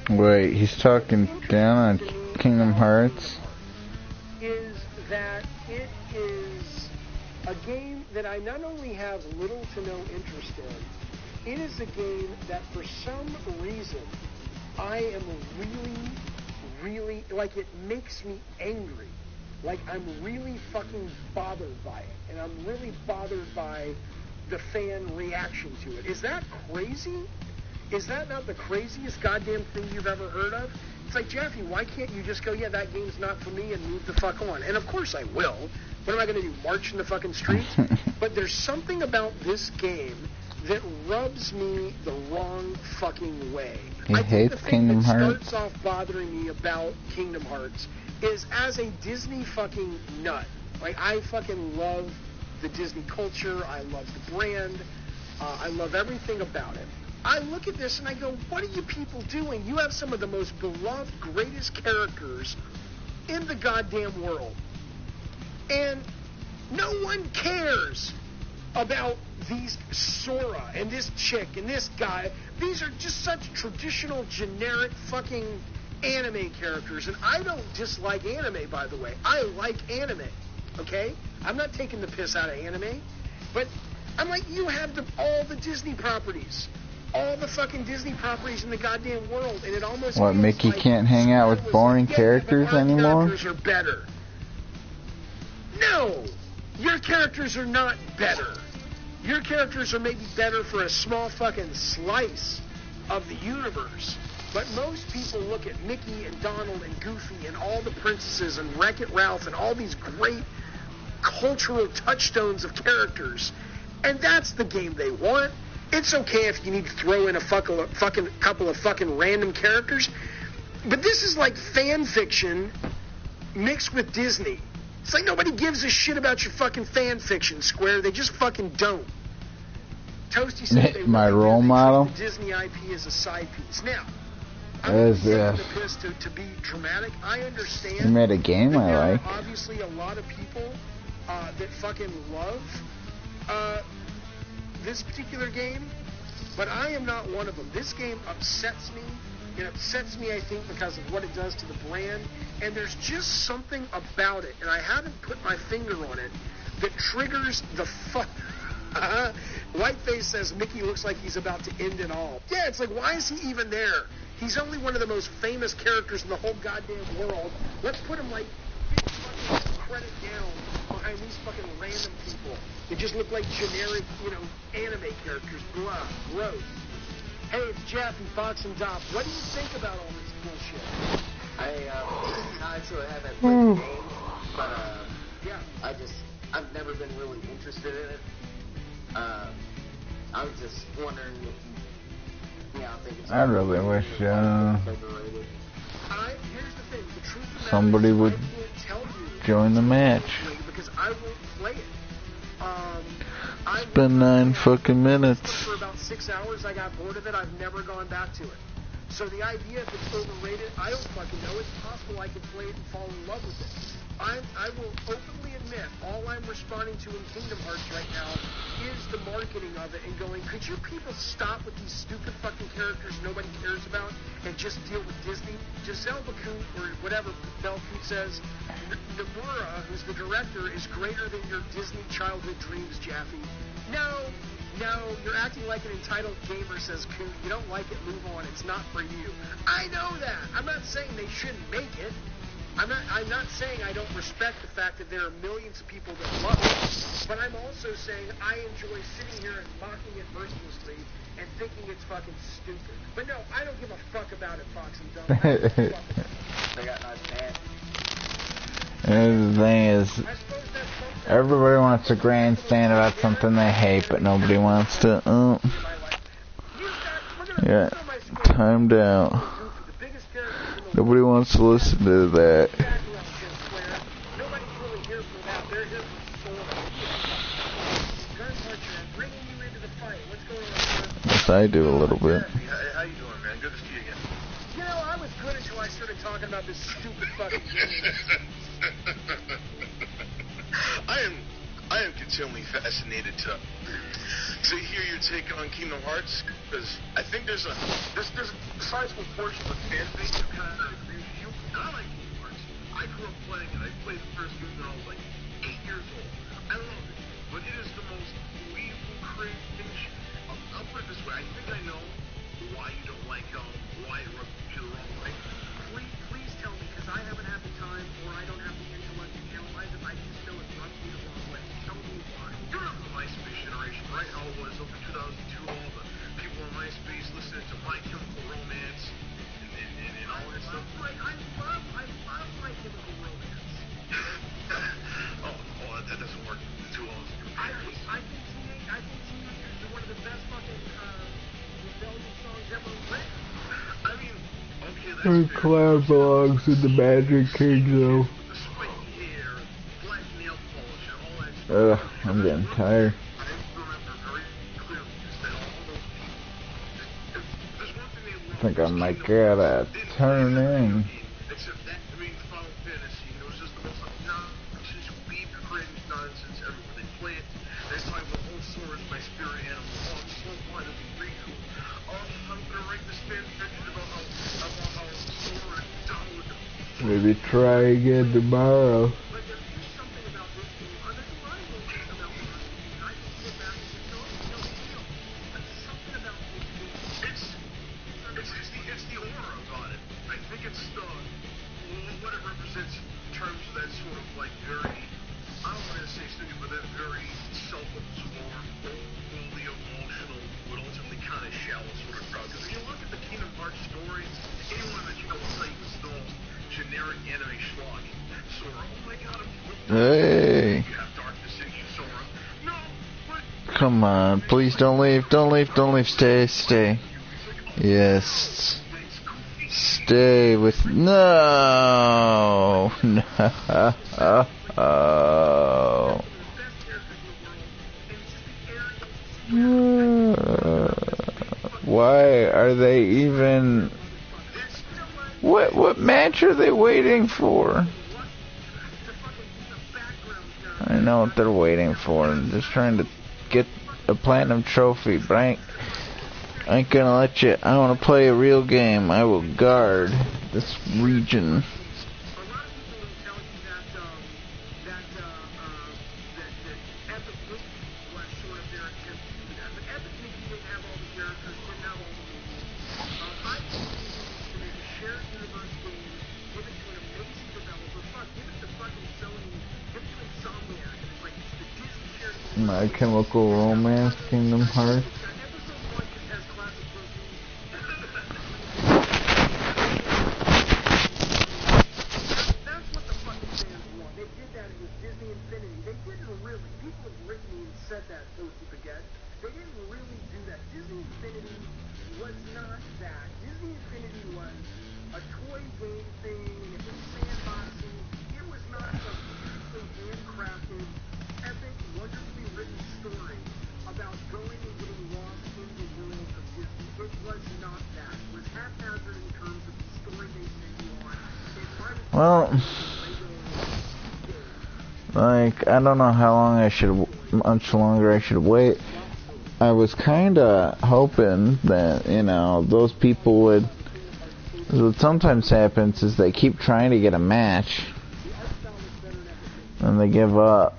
[SPEAKER 1] Wait, he's talking down on Kingdom Hearts?
[SPEAKER 3] Is that it is a game that I not only have little to no interest in, it is a game that for some reason I am really, like it makes me angry. Like I'm really fucking bothered by it. And I'm really bothered by the fan reaction to it. Is that crazy? Is that not the craziest goddamn thing you've ever heard of? It's like, Jeffy, why can't you just go, yeah, that game's not for me and move the fuck on? And of course I will. What am I going to do, march in the fucking streets? But there's something about this game that rubs me the wrong fucking way.
[SPEAKER 1] He
[SPEAKER 3] I think
[SPEAKER 1] hates
[SPEAKER 3] the thing
[SPEAKER 1] Kingdom
[SPEAKER 3] that
[SPEAKER 1] Hearts?
[SPEAKER 3] starts off bothering me about Kingdom Hearts is as a Disney fucking nut. Like, I fucking love the Disney culture. I love the brand. I love everything about it. I look at this and I go, what are you people doing? You have some of the most beloved, greatest characters in the goddamn world. And no one cares about these Sora and this chick and this guy. These are just such traditional, generic fucking anime characters. And I don't dislike anime, by the way. I like anime, okay? I'm not taking the piss out of anime. But I'm like, you have all the Disney properties. All the fucking Disney properties in the goddamn world, and it almost
[SPEAKER 1] What,
[SPEAKER 3] feels
[SPEAKER 1] Mickey
[SPEAKER 3] like
[SPEAKER 1] can't hang out with boring characters
[SPEAKER 3] but our
[SPEAKER 1] anymore?
[SPEAKER 3] Characters are better. No, your characters are not better. Your characters are maybe better for a small fucking slice of the universe. But most people look at Mickey and Donald and Goofy and all the princesses and Wreck-It Ralph and all these great cultural touchstones of characters, and that's the game they want. It's okay if you need to throw in a couple of fucking random characters, but this is like fan fiction mixed with Disney. It's like nobody gives a shit about your fucking fan fiction, Square. They just fucking don't. Toasty said they
[SPEAKER 1] My
[SPEAKER 3] really
[SPEAKER 1] role
[SPEAKER 3] do. They
[SPEAKER 1] model?
[SPEAKER 3] treat the Disney IP as a side piece. Now, I'm
[SPEAKER 1] Is
[SPEAKER 3] taking
[SPEAKER 1] this?
[SPEAKER 3] the piss to be dramatic. I understand.
[SPEAKER 1] He made a game
[SPEAKER 3] that
[SPEAKER 1] I
[SPEAKER 3] there
[SPEAKER 1] like.
[SPEAKER 3] are obviously a lot of people that fucking love this particular game, but I am not one of them. This game upsets me. It upsets me, I think, because of what it does to the brand, and there's just something about it, and I haven't put my finger on it, that triggers the fuck. Whiteface says Mickey looks like he's about to end it all. Yeah, it's like, why is he even there? He's only one of the most famous characters in the whole goddamn world. Let's put him, like, big fucking credit down behind these fucking random people. They just look like generic, anime characters. Blah, gross. Hey, it's Jeff and Fox and Dop. What do you think about all this bullshit?
[SPEAKER 4] I actually haven't played the game, but
[SPEAKER 3] Yeah.
[SPEAKER 4] I've never been really interested in it. I was just wondering if I think it's
[SPEAKER 1] I really wish
[SPEAKER 4] overrated.
[SPEAKER 3] Here's the thing. The truth of the matter
[SPEAKER 1] somebody
[SPEAKER 3] is,
[SPEAKER 1] would
[SPEAKER 3] I can't tell you
[SPEAKER 1] join the match.
[SPEAKER 3] because I won't play it.
[SPEAKER 1] It's been 9 fucking minutes.
[SPEAKER 3] For about 6 hours, I got bored of it. I've never gone back to it. So the idea if it's overrated, I don't fucking know. It's possible I could play it and fall in love with it. I will openly admit, all I'm responding to in Kingdom Hearts right now is the marketing of it and going, could you people stop with these stupid fucking characters nobody cares about and just deal with Disney? Giselle Bacoot, or whatever Belcoot says, Nomura, who's the director, is greater than your Disney childhood dreams, Jaffe. No, you're acting like an entitled gamer, says Coot. You don't like it, move on. It's not for you. I know that. I'm not saying they shouldn't make it. I'm not saying I don't respect the fact that there are millions of people that love it, but I'm also saying I enjoy sitting here and mocking it mercilessly and thinking it's fucking stupid. But no, I don't give a fuck about it, Fox and Dumb.
[SPEAKER 4] They got nice pants.
[SPEAKER 1] And the thing is, everybody wants to grandstand about something they hate, but nobody wants to, yeah, timed out. Nobody wants to listen to that. Yes, I do a little bit.
[SPEAKER 6] How you doing, man? Good to see you again.
[SPEAKER 3] I was good until I started talking about this stupid fucking game.
[SPEAKER 6] I am
[SPEAKER 3] I am continually fascinated to hear your take on Kingdom Hearts, because I think there's a sizable portion of the fan base who kind of agrees with you. And I like Kingdom Hearts. I grew up playing it. I played the first game when I was like 8 years old. I love it, but it is the most weevil cringe. I'll put it this way. I think I know why you don't like why it rubs you the wrong way. Please tell me, because I haven't had the time or I don't have the intellect to analyze it. I just know it rubs me the wrong way. Tell me why. You remember the MySpace generation, right? How it was over 2002, all the people on MySpace listening to My Chemical Romance and all that stuff. Right, I love My Chemical Romance. That doesn't work. The two of us. I think Teenagers are one of the best fucking rebellion songs ever written. I mean, okay, that's
[SPEAKER 1] Her cloud belongs in the Magic Kingdom.
[SPEAKER 3] The spiky hair, black nail polish, and all that stuff.
[SPEAKER 1] Ugh, I'm getting tired.
[SPEAKER 3] I remember very clearly that all those people. There's one thing they
[SPEAKER 1] I think I might get a turn in.
[SPEAKER 3] Except that, I mean, Final Fantasy, it was just the most obnoxious, weak, cringe nonsense ever. When they play it, they talk about, oh, Sora is my spirit animal. Oh, I'm so fun, it'll be Riku. Oh, I'm gonna write this fan fiction about how Sora is done with them.
[SPEAKER 1] Maybe try again tomorrow.
[SPEAKER 3] But there is something about this game. There's a lot of movies about this game, and I can sit back and just go, no big deal. But something about this game, it's the aura about it. I think it's what it represents in terms of that sort of like very, I don't want to say stupid, but that very self-absorbed, overly emotional, but ultimately kind of shallow sort of crowd. Because if you look at the Kingdom Hearts story, anyone that you know will tell you it's no generic anime schlock. Sora, oh my god,
[SPEAKER 1] Hey.
[SPEAKER 3] you have darkness in you, Sora. No, but
[SPEAKER 1] Come on, please don't leave, don't leave, don't leave, stay. Yes. Stay with, no. Why are they even, what match are they waiting for? I know what they're waiting for. I'm just trying to get a platinum trophy, but I ain't gonna let you. I want to play a real game. I will guard this region. My Chemical Romance, Kingdom Hearts.
[SPEAKER 3] That's what the fucking fans want. They did that with Disney Infinity. They didn't really. People have written me and said that, Osi Baguette. They didn't really do that. Disney Infinity was not that. Disney Infinity was a toy game thing. It was sandboxing. It was not a beautifully handcrafted, epic, wonderfully written story about going and getting lost in the world of Disney. It was not that. It was haphazard in terms of the story they sent you on.
[SPEAKER 1] Well, like, I don't know how long much longer I should wait. I was kinda hoping that, those people would, what sometimes happens is they keep trying to get a match, and they give up.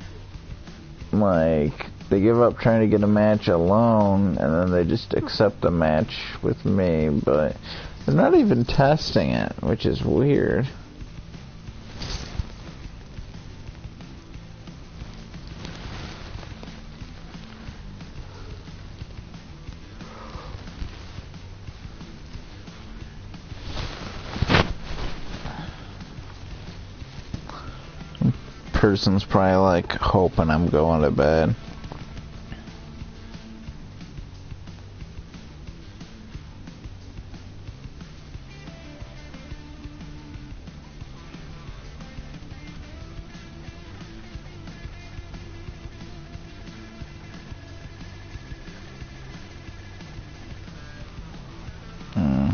[SPEAKER 1] Like, they give up trying to get a match alone, and then they just accept a match with me, but they're not even testing it, which is weird. Person's probably like hoping I'm going to bed.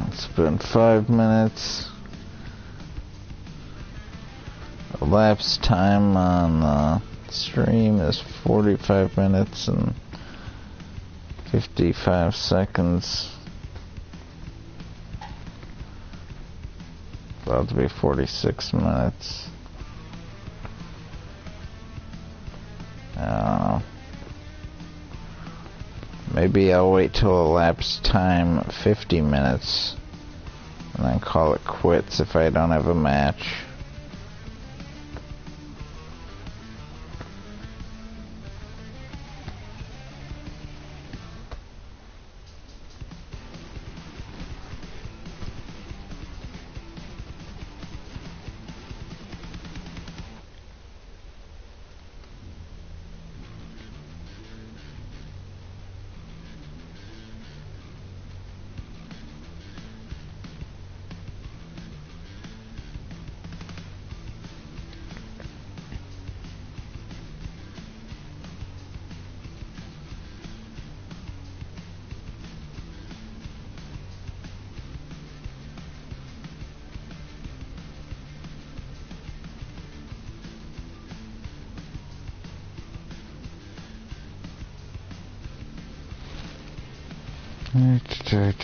[SPEAKER 1] It's been 5 minutes. Elapsed time on the Stream is 45 minutes and 55 seconds. About to be 46 minutes. I don't know. Maybe I'll wait till elapsed time 50 minutes and then call it quits if I don't have a match.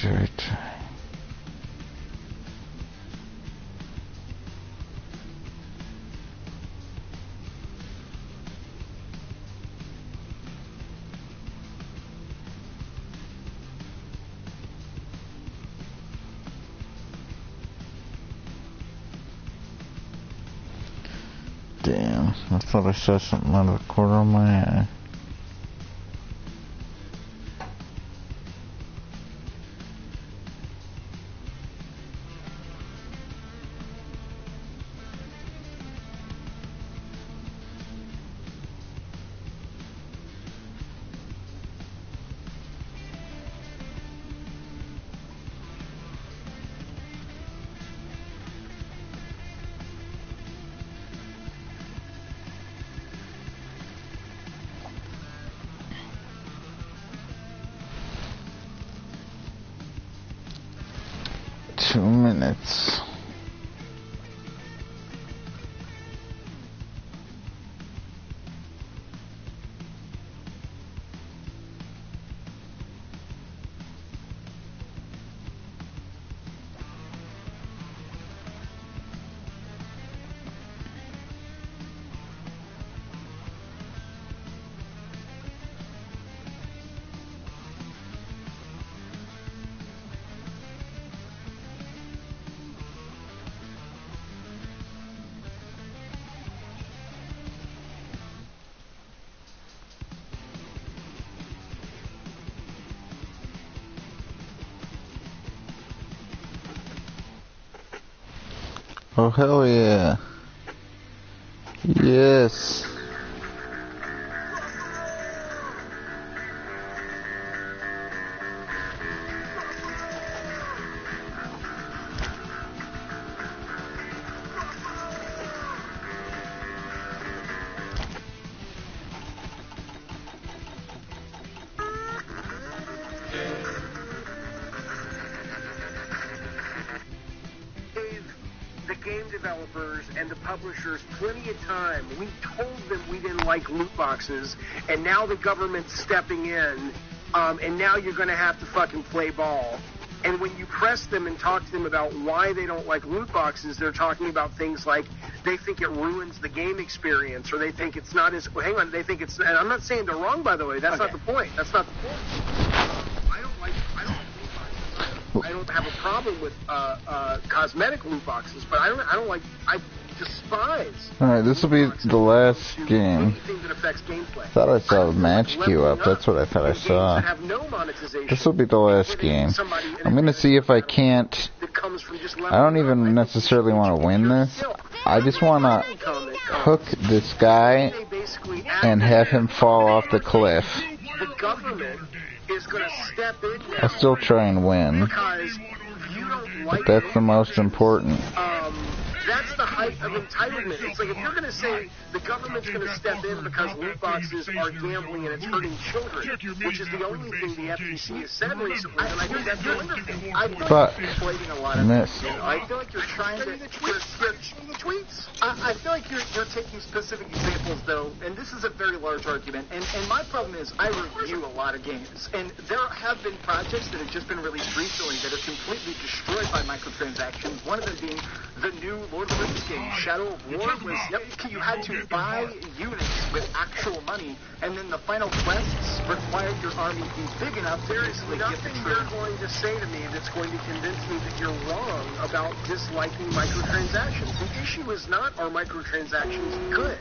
[SPEAKER 1] Right. 'Damn, I thought I saw something out of the corner of my eye. Minutes. Oh, hell yeah. Yes.
[SPEAKER 3] Plenty of time. We told them we didn't like loot boxes, and now the government's stepping in, and now you're going to have to fucking play ball. And when you press them and talk to them about why they don't like loot boxes, they're talking about things like they think it ruins the game experience, or they think it's not as... Well, hang on, they think it's... And I'm not saying they're wrong, by the way. That's not the point. That's not the point. I don't like loot boxes. I don't have a problem with cosmetic loot boxes, but I despise.
[SPEAKER 1] Alright, this will be the last game. Thought I saw the match queue up. That's what I thought I saw. This will be the last game. I'm gonna see if I can't... I don't even necessarily want to win this. I just want to hook this guy and have him fall off the cliff.
[SPEAKER 3] The government is going to step in now.
[SPEAKER 1] I'll still try and win.
[SPEAKER 3] Because you don't like
[SPEAKER 1] but that's the most important.
[SPEAKER 3] That's the height of entitlement. It's like if you're going to say the government's going to step in because loot boxes are gambling and it's hurting children, which is the only thing the FTC has said recently, and I think that's wonderful. I feel like you're conflating a lot of things. I feel like you're trying to... Tweets.
[SPEAKER 8] I feel like you're taking specific examples, though, and this is a very large argument. And my problem is I review a lot of games, and there have been projects that have just been released recently that are completely destroyed by microtransactions. One of them being the new Lord of the Rings game, Shadow of War. You had to buy units with actual money, and then the final quests required your army be big enough to basically get the
[SPEAKER 3] Nothing you're going to say to me that's going to convince me that you're wrong about disliking microtransactions. The issue is not are microtransactions good.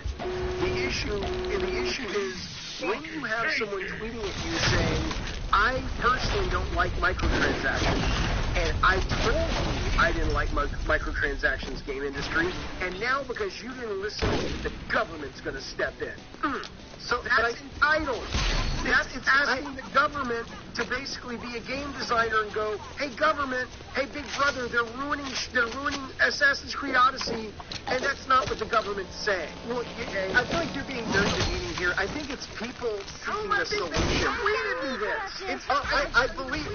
[SPEAKER 3] The issue is when you have someone tweeting at you saying, I personally don't like microtransactions, and I told you I didn't like microtransactions game industry, and now because you didn't listen, the government's going to step in. So that's entitled. It's asking the government to basically be a game designer and go, hey government, hey big brother, they're ruining Assassin's Creed Odyssey, and that's not what the government's saying.
[SPEAKER 8] Well, I feel like you're being very demeaning here. I think it's people seeking the solution.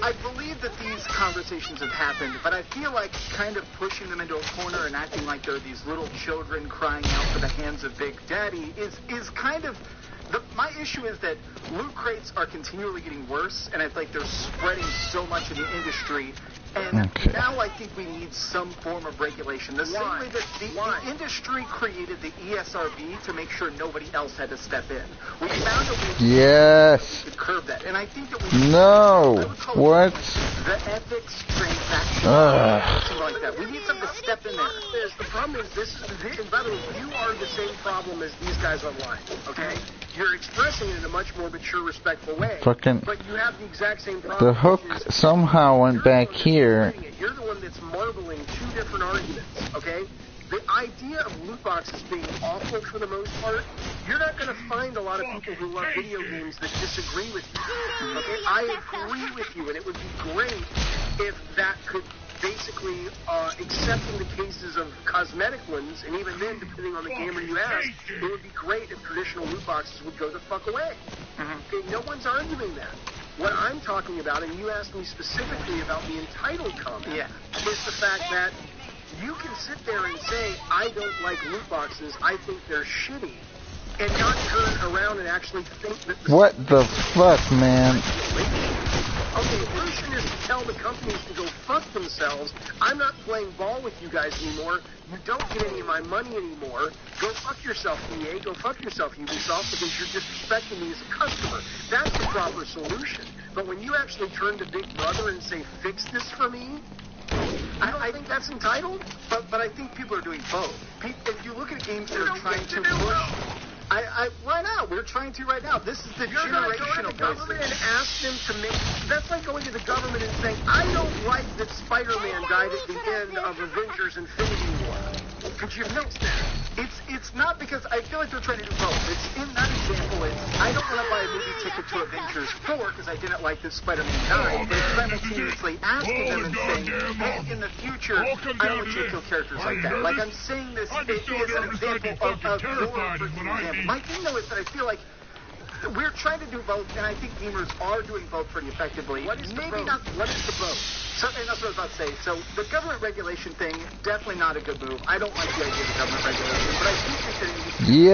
[SPEAKER 8] I believe that these conversations have happened, but I feel like kind of pushing them into a corner and acting like they're these little children crying out for the hands of Big Daddy is kind of... My issue is that loot crates are continually getting worse, and I think they're spreading so much in the industry. And now I think we need some form of regulation. The same way that the industry created the ESRB to make sure nobody else had to step in. We found a way to curb that. And I think that we
[SPEAKER 1] what?
[SPEAKER 8] The ethics transaction. Something like that. We need something to step in there.
[SPEAKER 3] The problem is this, and by the way, you are the same problem as these guys online, okay? You're expressing it in a much more mature, respectful way. But you have the exact same problem.
[SPEAKER 1] The hook somehow went back here.
[SPEAKER 3] You're the one that's marbling two different arguments, okay? The idea of loot boxes being awful for the most part, you're not going to find a lot of people who love video games that disagree with you. Okay? I agree with you, and it would be great if that could basically, except in the cases of cosmetic ones, and even then, depending on the gamer you ask, it would be great if traditional loot boxes would go the fuck away. Okay, no one's arguing that. What I'm talking about, and you asked me specifically about the entitled comment, is the fact that you can sit there and say, I don't like loot boxes, I think they're shitty, and not turn around and actually think that...
[SPEAKER 1] What the fuck, man?
[SPEAKER 3] Okay, the solution is to tell the companies to go fuck themselves. I'm not playing ball with you guys anymore. You don't get any of my money anymore. Go fuck yourself, EA. Go fuck yourself, Ubisoft, because you're disrespecting me as a customer. That's the proper solution. But when you actually turn to Big Brother and say, fix this for me, I think that's entitled.
[SPEAKER 8] But I think people are doing both. If you look at games that are trying to push... right now, we're trying to right now. This is the generational
[SPEAKER 3] government and ask them to make... That's like going to the government and saying, I don't like that Spider-Man died at the end of Avengers Infinity War. Could you fix that?
[SPEAKER 8] It's not because I feel like they're trying to do both. It's in that example, I don't want to buy a movie ticket to Avengers 4 because I didn't like that Spider-Man died, but it's simultaneously asking them and saying, hey, in the future, I don't want you to kill characters like that. Like, I'm saying this is an example of your example. My thing, though, is that I feel like we're trying to do both, and I think gamers are doing both pretty effectively. What is the both? So, and that's what I was about to say. So the government regulation thing, definitely not a good move. I don't like the idea of government regulation, but I do think that it needs to be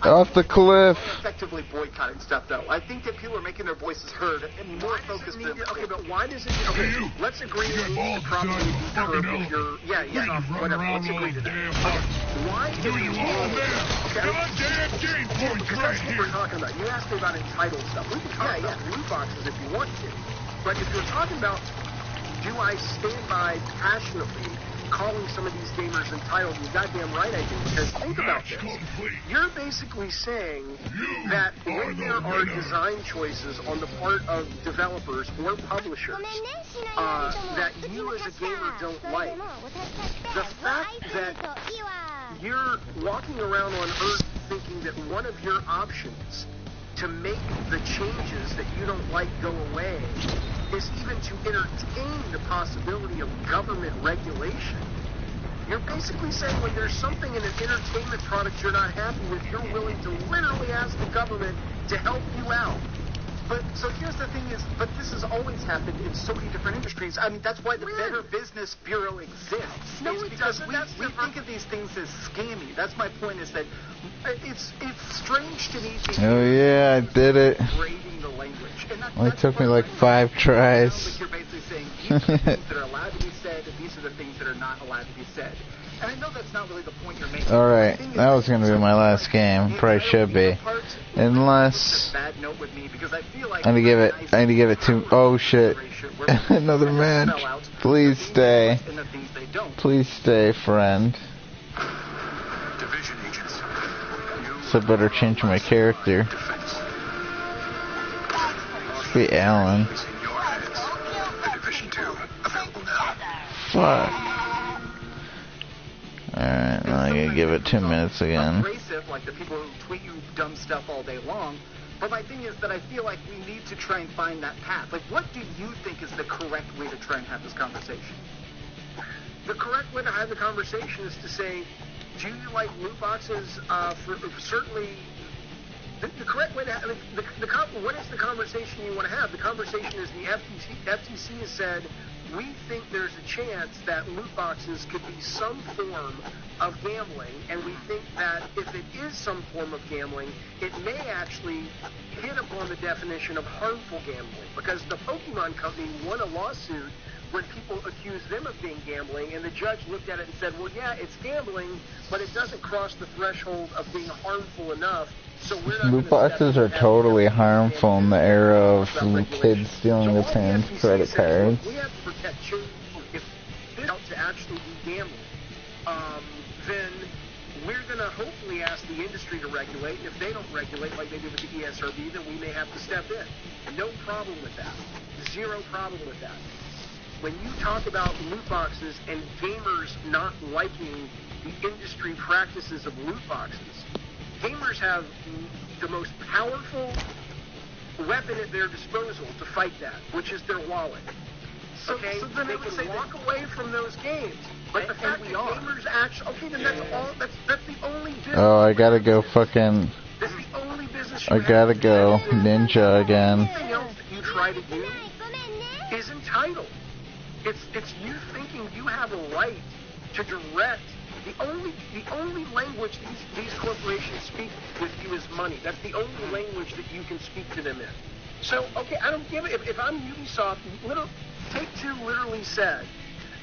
[SPEAKER 1] off the cliff.
[SPEAKER 8] Effectively boycotting stuff, though. I think that people are making their voices heard and more focused.
[SPEAKER 3] Okay, but why does it? Okay, let's agree that it needs to probably be curbed if you're. Whatever. Let's agree to that. Okay. Why do you all there? Okay, because that's what we're talking about. You asked me about entitled stuff. We can talk about loot boxes if you want to, but if you're talking about, do I stand by passionately calling some of these gamers entitled? You're goddamn right I do, because think about this. You're basically saying that when there are design choices on the part of developers or publishers that you as a gamer don't like, the fact that you're walking around on Earth thinking that one of your options to make the changes that you don't like go away is even to entertain the possibility of government regulation. You're basically saying when there's something in an entertainment product you're not happy with, you're willing to literally ask the government to help you out.
[SPEAKER 8] But so here's the thing is, but this has always happened in so many different industries. I mean, that's why the Better Business Bureau exists.
[SPEAKER 3] No,
[SPEAKER 8] is
[SPEAKER 3] it
[SPEAKER 8] because
[SPEAKER 3] doesn't.
[SPEAKER 8] we think of these things as scammy. That's my point. Is that it's strange to me.
[SPEAKER 1] Oh yeah, I did it.
[SPEAKER 8] Grading the language. And
[SPEAKER 1] Only took me like 5 tries.
[SPEAKER 8] Like you're basically saying these are the things that are allowed to be said, and these are the things that are not allowed to be said. And I know that's not really the point you're making.
[SPEAKER 1] Alright, that was going to be my last game. Probably should be. Unless... I need to give it to... Oh shit. Another match. Please stay. Please stay, friend. So I better change my character. Be Alan. Fuck. Alright, now I'm gonna give it 2 minutes again.
[SPEAKER 8] Abrasive, like the people who tweet you dumb stuff all day long. But my thing is that I feel like we need to try and find that path. Like, what do you think is the correct way to try and have this conversation?
[SPEAKER 3] The correct way to have the conversation is to say, do you like loot boxes? Certainly, the correct way to have what is the conversation you want to have? The conversation is the FTC has said, we think there's a chance that loot boxes could be some form of gambling, and we think that if it is some form of gambling, it may actually hit upon the definition of harmful gambling, because the Pokemon Company won a lawsuit when people accused them of being gambling, and the judge looked at it and said, well, yeah, it's gambling, but it doesn't cross the threshold of being harmful enough. So
[SPEAKER 1] Loot boxes are totally harmful in the era of kids stealing their parents' credit cards.
[SPEAKER 3] We have to protect children. If this out to actually be gambling, then we're going to hopefully ask the industry to regulate. If they don't regulate like they do with the ESRB, then we may have to step in. No problem with that. Zero problem with that. When you talk about loot boxes and gamers not liking the industry practices of loot boxes, gamers have the most powerful weapon at their disposal to fight that, which is their wallet. Okay, so then they can walk away from those games. But the fact that gamers actually, okay, then that's all. That's the only business.
[SPEAKER 1] Oh, I gotta go fucking.
[SPEAKER 3] That's the only business.
[SPEAKER 1] I gotta go ninja again.
[SPEAKER 3] Anything else that you try to do is entitled. It's you thinking you have a right to direct. The only language these corporations speak with you is money. That's the only language that you can speak to them in. So, okay, I don't give it. If I'm Ubisoft, Take-Two literally said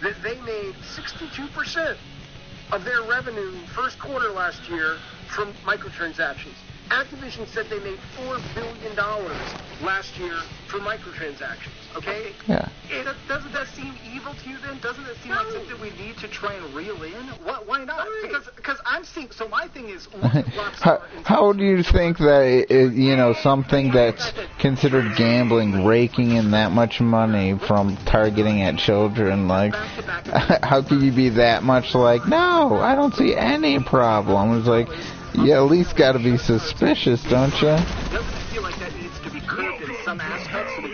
[SPEAKER 3] that they made 62% of their revenue first quarter last year from microtransactions. Activision said they made $4 billion last year for microtransactions. Okay?
[SPEAKER 1] Yeah.
[SPEAKER 8] Doesn't that seem evil to you then? Doesn't it seem like something we need to try and reel in? Why not? Because I'm seeing. So my thing is,
[SPEAKER 1] how do you think that something that's considered gambling, raking in that much money from targeting at children, like how could you be that much like? No, I don't see any problem. It's like. You at least got to be suspicious, don't you?
[SPEAKER 8] Doesn't it feel like that needs to be curbed in some aspects of the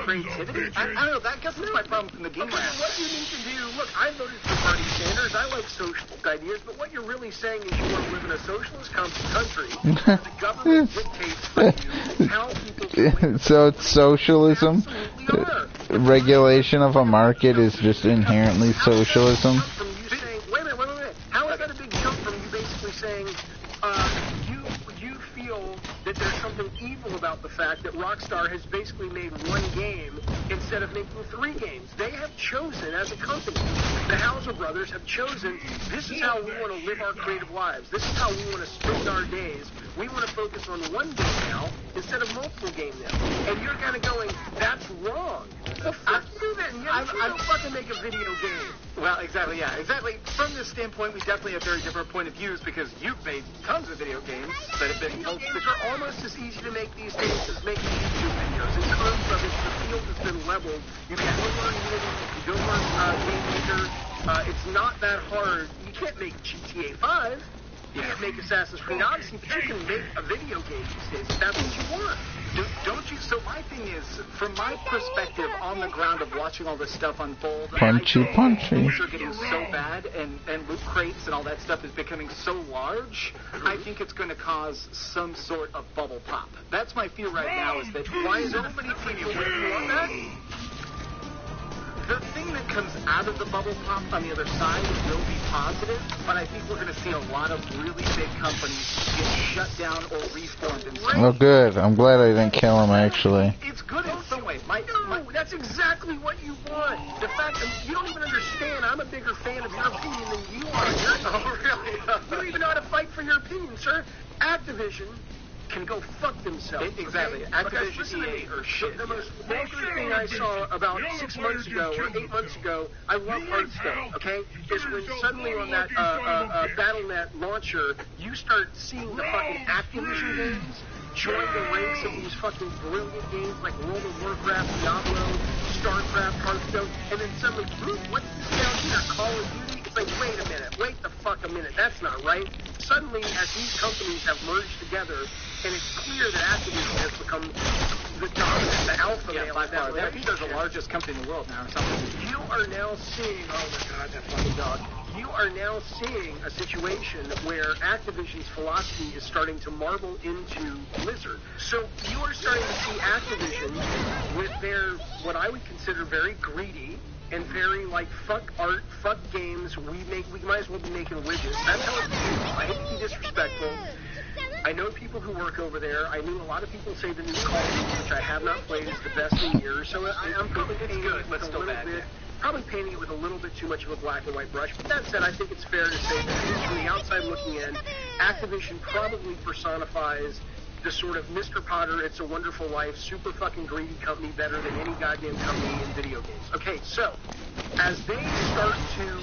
[SPEAKER 8] creativity? I don't know. I guess that's my problem from the game.
[SPEAKER 3] What you need to do, look, I voted for Bernie Sanders. I like socialist ideas, but what you're really saying is you want to live in a socialist country. The government dictates for you how people can
[SPEAKER 1] So it's socialism? Regulation of a market is just inherently socialism?
[SPEAKER 3] Wait a minute. How is that a big jump from you basically saying... You feel that there's something evil about the fact that Rockstar has basically made one game instead of making 3 games. They have chosen, as a company, the Hauser brothers have chosen, this is how we want to live our creative lives. This is how we want to spend our days. We want to focus on one game now instead of multiple games now. And you're kind of going, that's wrong. Well, fuck you then. I'm fucking make a video game.
[SPEAKER 8] Well, exactly, yeah. Exactly. From this standpoint, we definitely have very different point of views because you've made tons of video games that have been...
[SPEAKER 3] Video games are almost as easy to make these days as making YouTube videos. In terms of it, the field has been leveled. You can go learn Unity, you can go learn Game Maker. It's not that hard. You can't make GTA 5.
[SPEAKER 8] You can't make Assassin's Creed Odyssey, but you can make a video game these days if that's what you want. Don't you? So my thing is, from my perspective on the ground of watching all this stuff unfold,
[SPEAKER 1] Punchy.
[SPEAKER 8] things are getting so bad, and loot crates and all that stuff is becoming so large, I think it's going to cause some sort of bubble pop. That's my fear right now, is that why is everybody people waiting on that? The thing that comes out of the bubble pop on the other side will be positive, but I think we're going to see a lot of really big companies get shut down or reformed.
[SPEAKER 1] Oh, good. I'm glad I didn't kill him, actually.
[SPEAKER 8] It's good in some way. No, that's exactly what you want. The fact that you don't even understand, I'm a bigger fan of your opinion than you are. Oh, really? You don't even know how to fight for your opinion, sir. Activision can go fuck themselves.
[SPEAKER 3] Exactly.
[SPEAKER 8] Okay?
[SPEAKER 3] Activision, EA, or shit.
[SPEAKER 8] The most vulgar thing I saw about 6 months ago or 8 months ago, I love Hearthstone, okay, is when suddenly on that Battle.net launcher, you start seeing the fucking Activision games join the ranks of these fucking brilliant games like World of Warcraft, Diablo, StarCraft, Hearthstone, and then suddenly, what's this down here? Call of Duty? It's like, wait a minute, wait the fuck a minute, that's not right. Suddenly, as these companies have merged together, and it's clear that Activision has become the dominant, the alpha male. By far. I think they're the largest company in the world now or something.
[SPEAKER 3] You are now seeing, oh my god, that fucking dog. You are now seeing a situation where Activision's philosophy is starting to marble into Blizzard. So you are starting to see Activision with their, what I would consider very greedy and very like fuck art, fuck games. We might as well be making widgets. That's how it feels. I hate to be disrespectful. I know people who work over there. I knew a lot of people say the new Call of Duty, which I have not played, is the best in years. So I'm probably painting it with a little bit. Probably painting it with a little bit too much of a black and white brush. But that said, I think it's fair to say that at least from the outside looking in, Activision probably personifies the sort of Mr. Potter, It's a Wonderful Life, super fucking greedy company, better than any goddamn company in video games. Okay, so as they start to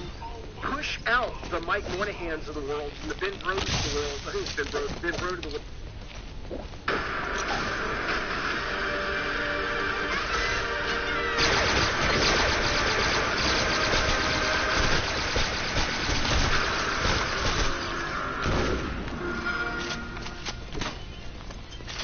[SPEAKER 3] push out the Mike Monaghan's of the world and the Ben Brody's of the world, I think it's Ben Brody of the world.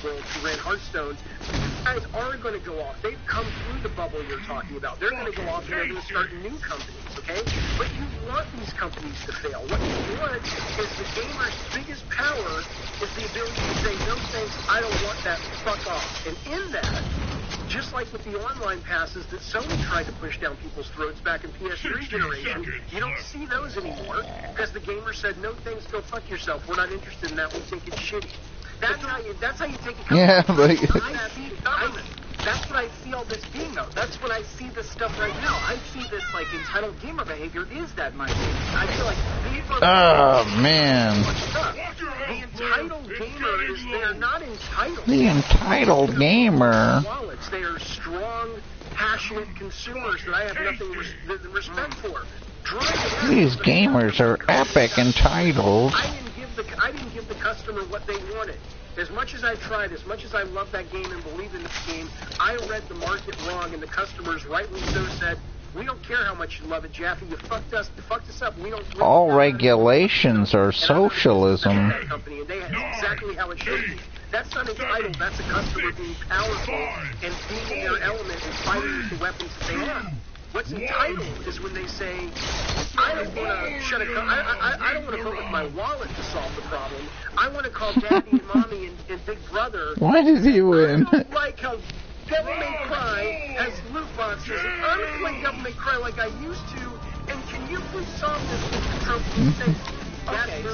[SPEAKER 3] Who ran Hearthstone, these guys are going to go off. They've come through the bubble you're talking about. They're going to go off and they're going to start new companies, okay? But you want these companies to fail. What you want is the gamer's biggest power is the ability to say, no thanks, I don't want that, fuck off. And in that, just like with the online passes that Sony tried to push down people's throats back in PS3 generation, you don't see those anymore because the gamer said, no thanks, go fuck yourself. We're not interested in that. We think it's shitty. That's how you take it.
[SPEAKER 1] Yeah, but
[SPEAKER 8] that's what I feel this being, though. That's what I see this stuff right now. I see this, like, entitled gamer behavior is that my thing. I feel like these are...
[SPEAKER 1] Oh, man.
[SPEAKER 8] The entitled gamer is, they're not entitled.
[SPEAKER 1] The entitled gamer.
[SPEAKER 8] Wallets. They are strong, passionate consumers that I have nothing respect for.
[SPEAKER 1] These gamers are epic entitled.
[SPEAKER 8] I didn't give the customer what they wanted. As much as I tried, as much as I love that game and believe in this game, I read the market wrong, and the customers, rightly so, said, we don't care how much you love it, Jaffe. You fucked us up. We don't.
[SPEAKER 1] All regulations are socialism.
[SPEAKER 8] Company, and that's exactly how it should be. That's not entitled. That's a customer being powerful and being in their element and fighting with the weapons that they have. What's entitled is when they say, I don't want to shut I don't want to vote with my wallet to solve the problem. I want to call Daddy and Mommy and Big Brother.
[SPEAKER 1] Why did he win?
[SPEAKER 8] I don't like how Devil May Cry has loot boxes. And I'm playing Devil May Cry like I used to. And can you please solve this with the trophy thing? Okay,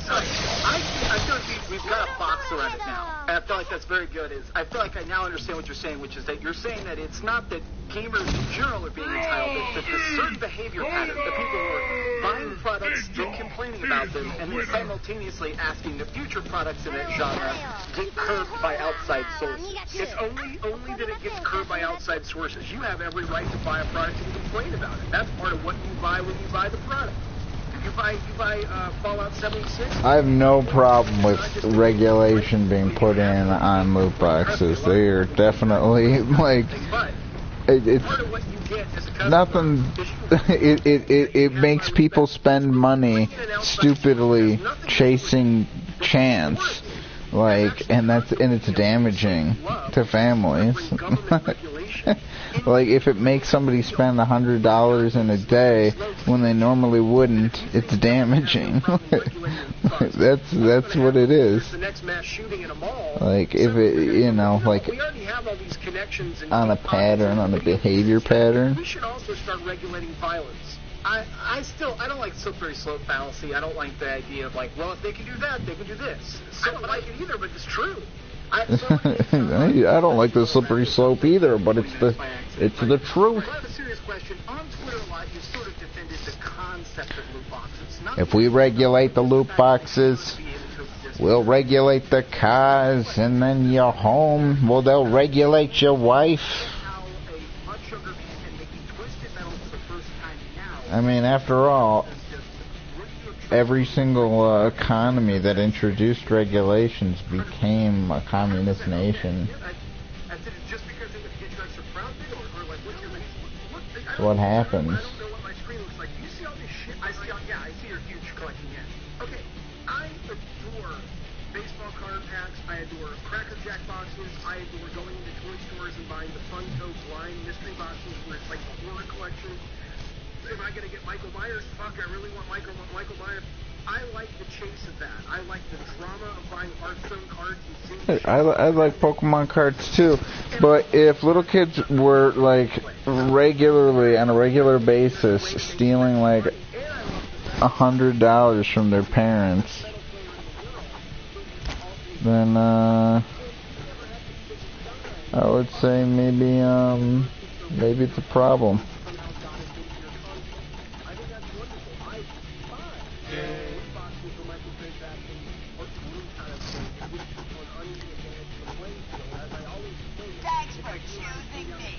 [SPEAKER 8] so I feel like we've got a box around it now. And I feel like that's very good. I feel like I now understand what you're saying, which is that you're saying that it's not that gamers in general are being entitled, but this certain behavior pattern, that people who are buying products and complaining about them, and then simultaneously asking the future products in that genre get curbed by outside sources. It's only that it gets curbed by outside sources. You have every right to buy a product and complain about it. That's part of what you buy when you buy the product. You buy Fallout 76?
[SPEAKER 1] I have no problem with regulation being put in on loot boxes. They are definitely, like, it's
[SPEAKER 8] part of what you get as a customer
[SPEAKER 1] nothing. It makes people spend money stupidly chasing chance, like, and it's damaging to families. Like, if it makes somebody spend $100 in a day when they normally wouldn't, it's damaging. That's what it is.
[SPEAKER 3] The next mass shooting in a mall.
[SPEAKER 1] Like, if it, like,
[SPEAKER 3] we already have all these connections and
[SPEAKER 1] on a pattern, on a behavior pattern.
[SPEAKER 3] We should also start regulating violence.
[SPEAKER 8] I don't like slippery slope fallacy. I don't like the idea of like, well, if they can do that, they can do this. I don't like it either, but it's true.
[SPEAKER 1] I don't like the slippery slope either, but it's the truth.
[SPEAKER 8] I have a serious question. On Twitter a lot, you sort of defended the concept of loot boxes.
[SPEAKER 1] If we regulate the loot boxes, we'll regulate the cars, and then your home, well, they'll regulate your wife. I mean, after all, every single economy that introduced regulations became a communist nation. So what happens?
[SPEAKER 3] I see your huge collection, yeah. Okay, I adore baseball card packs, I adore Cracker Jack boxes, I adore going into toy stores and buying the Funko blind mystery boxes where it's like the horror collection. Am I going to get Michael Myers? Fuck, I really want Michael Myers. I like the chase of that. I like the drama of buying Hearthstone cards and seeing...
[SPEAKER 1] I like Pokemon cards too, but if little kids were like regularly, on a regular basis, stealing like $100 from their parents, then I would say maybe it's a problem.
[SPEAKER 5] Thanks for choosing me.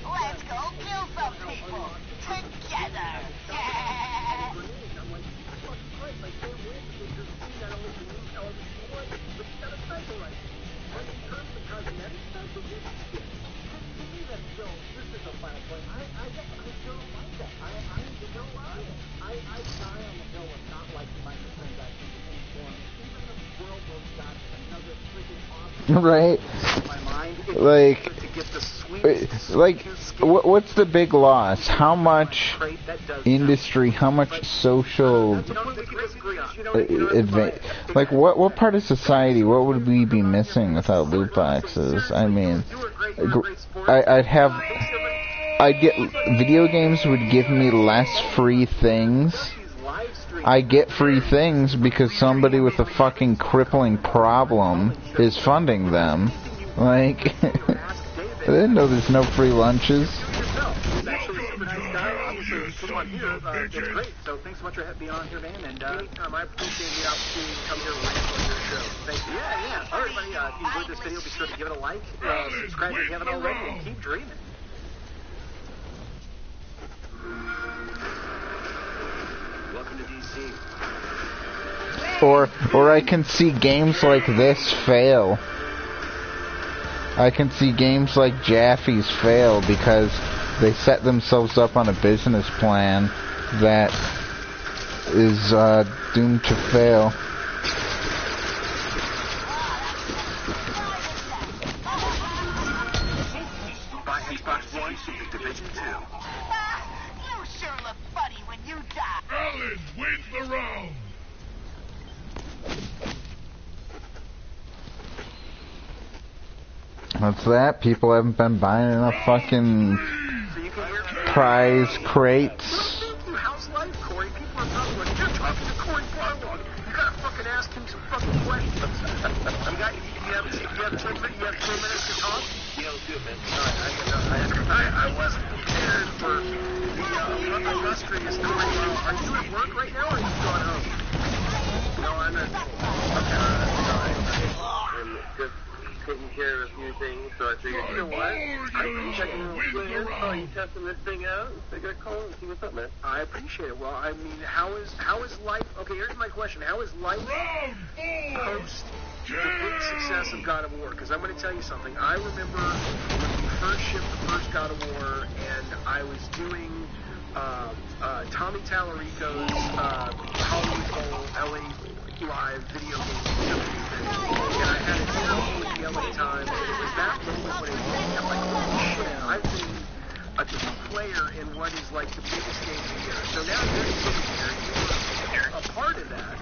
[SPEAKER 5] Let's go kill some people together. Yeah.
[SPEAKER 1] Right? Like, what's the big loss? How much industry, how much social advance? Like, what part of society, what would we be missing without loot boxes? I mean, I'd get, video games would give me less free things. I get free things because somebody with a fucking crippling problem is funding them. Like, I didn't know there's no free lunches.
[SPEAKER 8] Great. So thanks so much for being on here, man. And I appreciate the opportunity to come here and rant on your show. Thank you. Yeah. All right, everybody, if you enjoyed this video, be sure to give it a like, subscribe if you haven't already, and keep dreaming.
[SPEAKER 3] Welcome to DC.
[SPEAKER 1] Or I can see games like this fail. I can see games like Jaffe's fail because they set themselves up on a business plan that is doomed to fail.
[SPEAKER 6] Buy Xbox One, Super Division 2.
[SPEAKER 5] You sure look funny when you die.
[SPEAKER 2] Alan wins the round.
[SPEAKER 1] What's that? People haven't been buying enough fucking prize crates.
[SPEAKER 3] How's life, Corey? People are probably like, you're talking to Corey Barlog. You gotta fucking ask him some fucking questions. You have 10 minutes to talk?
[SPEAKER 4] Yeah, let's do it, man.
[SPEAKER 3] I wasn't prepared for the illustrious Corey Barlog. Are you at work right now, or are you going home?
[SPEAKER 4] No, I'm at home. Okay, I'm just taking care of a few thing, so I figured, you know what? I'm checking the oh, you testing this thing out? So I gotta call and see what's up, man.
[SPEAKER 3] I appreciate it. Well, I mean, how is life? Okay, here's my question: how is life post the big success of God of War? Because I'm going to tell you something. I remember when we first shipped the first God of War, and I was doing Tommy Tallarico's Hollywood Bowl LA Live video game company thing, and I had an interview with the LA Times, and it was that moment when I'm like, holy shit, I've been a key player in what is like the biggest game of the year. So now you're sitting here, you're a part of that,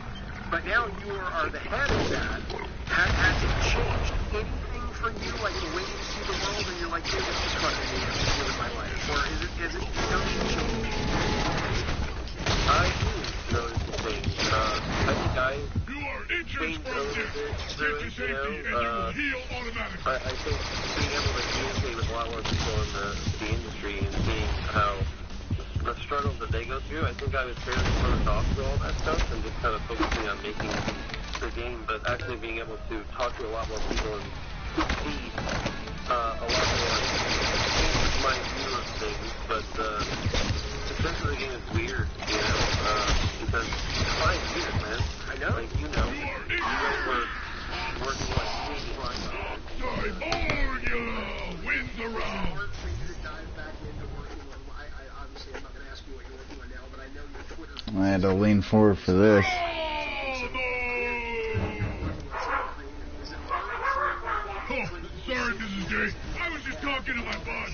[SPEAKER 3] but now you are the head of that. Has it changed anything for you, like the way you see the world, and you're like, hey, this is fucking me, I'm just living my life, or is it don't you change?
[SPEAKER 4] I do notice the thing. I think I changed a little bit through it, you know. I think being able to communicate with a lot more people in the industry and seeing how the struggles that they go through, I think I was fairly closed off to all that stuff and just kind of focusing on making the game, but actually being able to talk to a lot more people and see a lot more my view of things, but success of the game is weird, you know, because 5 years, man. I know. Like, you know, you guys were working like crazy.
[SPEAKER 2] Formula wins the round.
[SPEAKER 1] I had to lean forward for this.
[SPEAKER 2] Sorry, Mrs. J. I was just talking to my boss.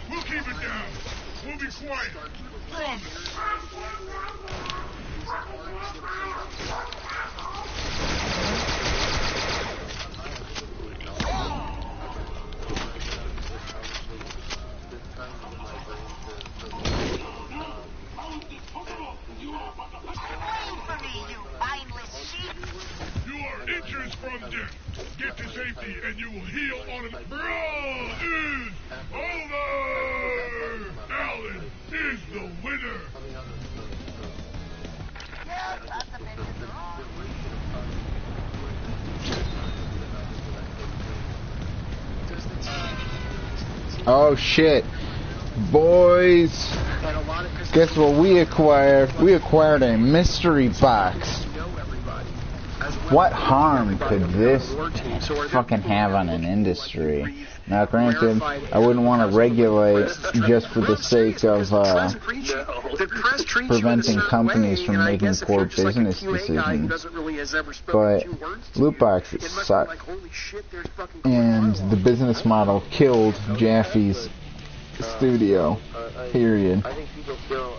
[SPEAKER 2] We'll keep it down. We'll be quiet. Promise. You are inches from death. Get to safety and you will heal automatically. Brawl is over! Alan is the winner!
[SPEAKER 1] Oh shit. Boys, guess what we acquired? We acquired a mystery box. What harm could this fucking have on an industry? Now, granted, I wouldn't want to regulate just for the sake of preventing companies from making poor business decisions, but loot boxes suck, and the business model killed Jaffe's studio, period.
[SPEAKER 4] I think people still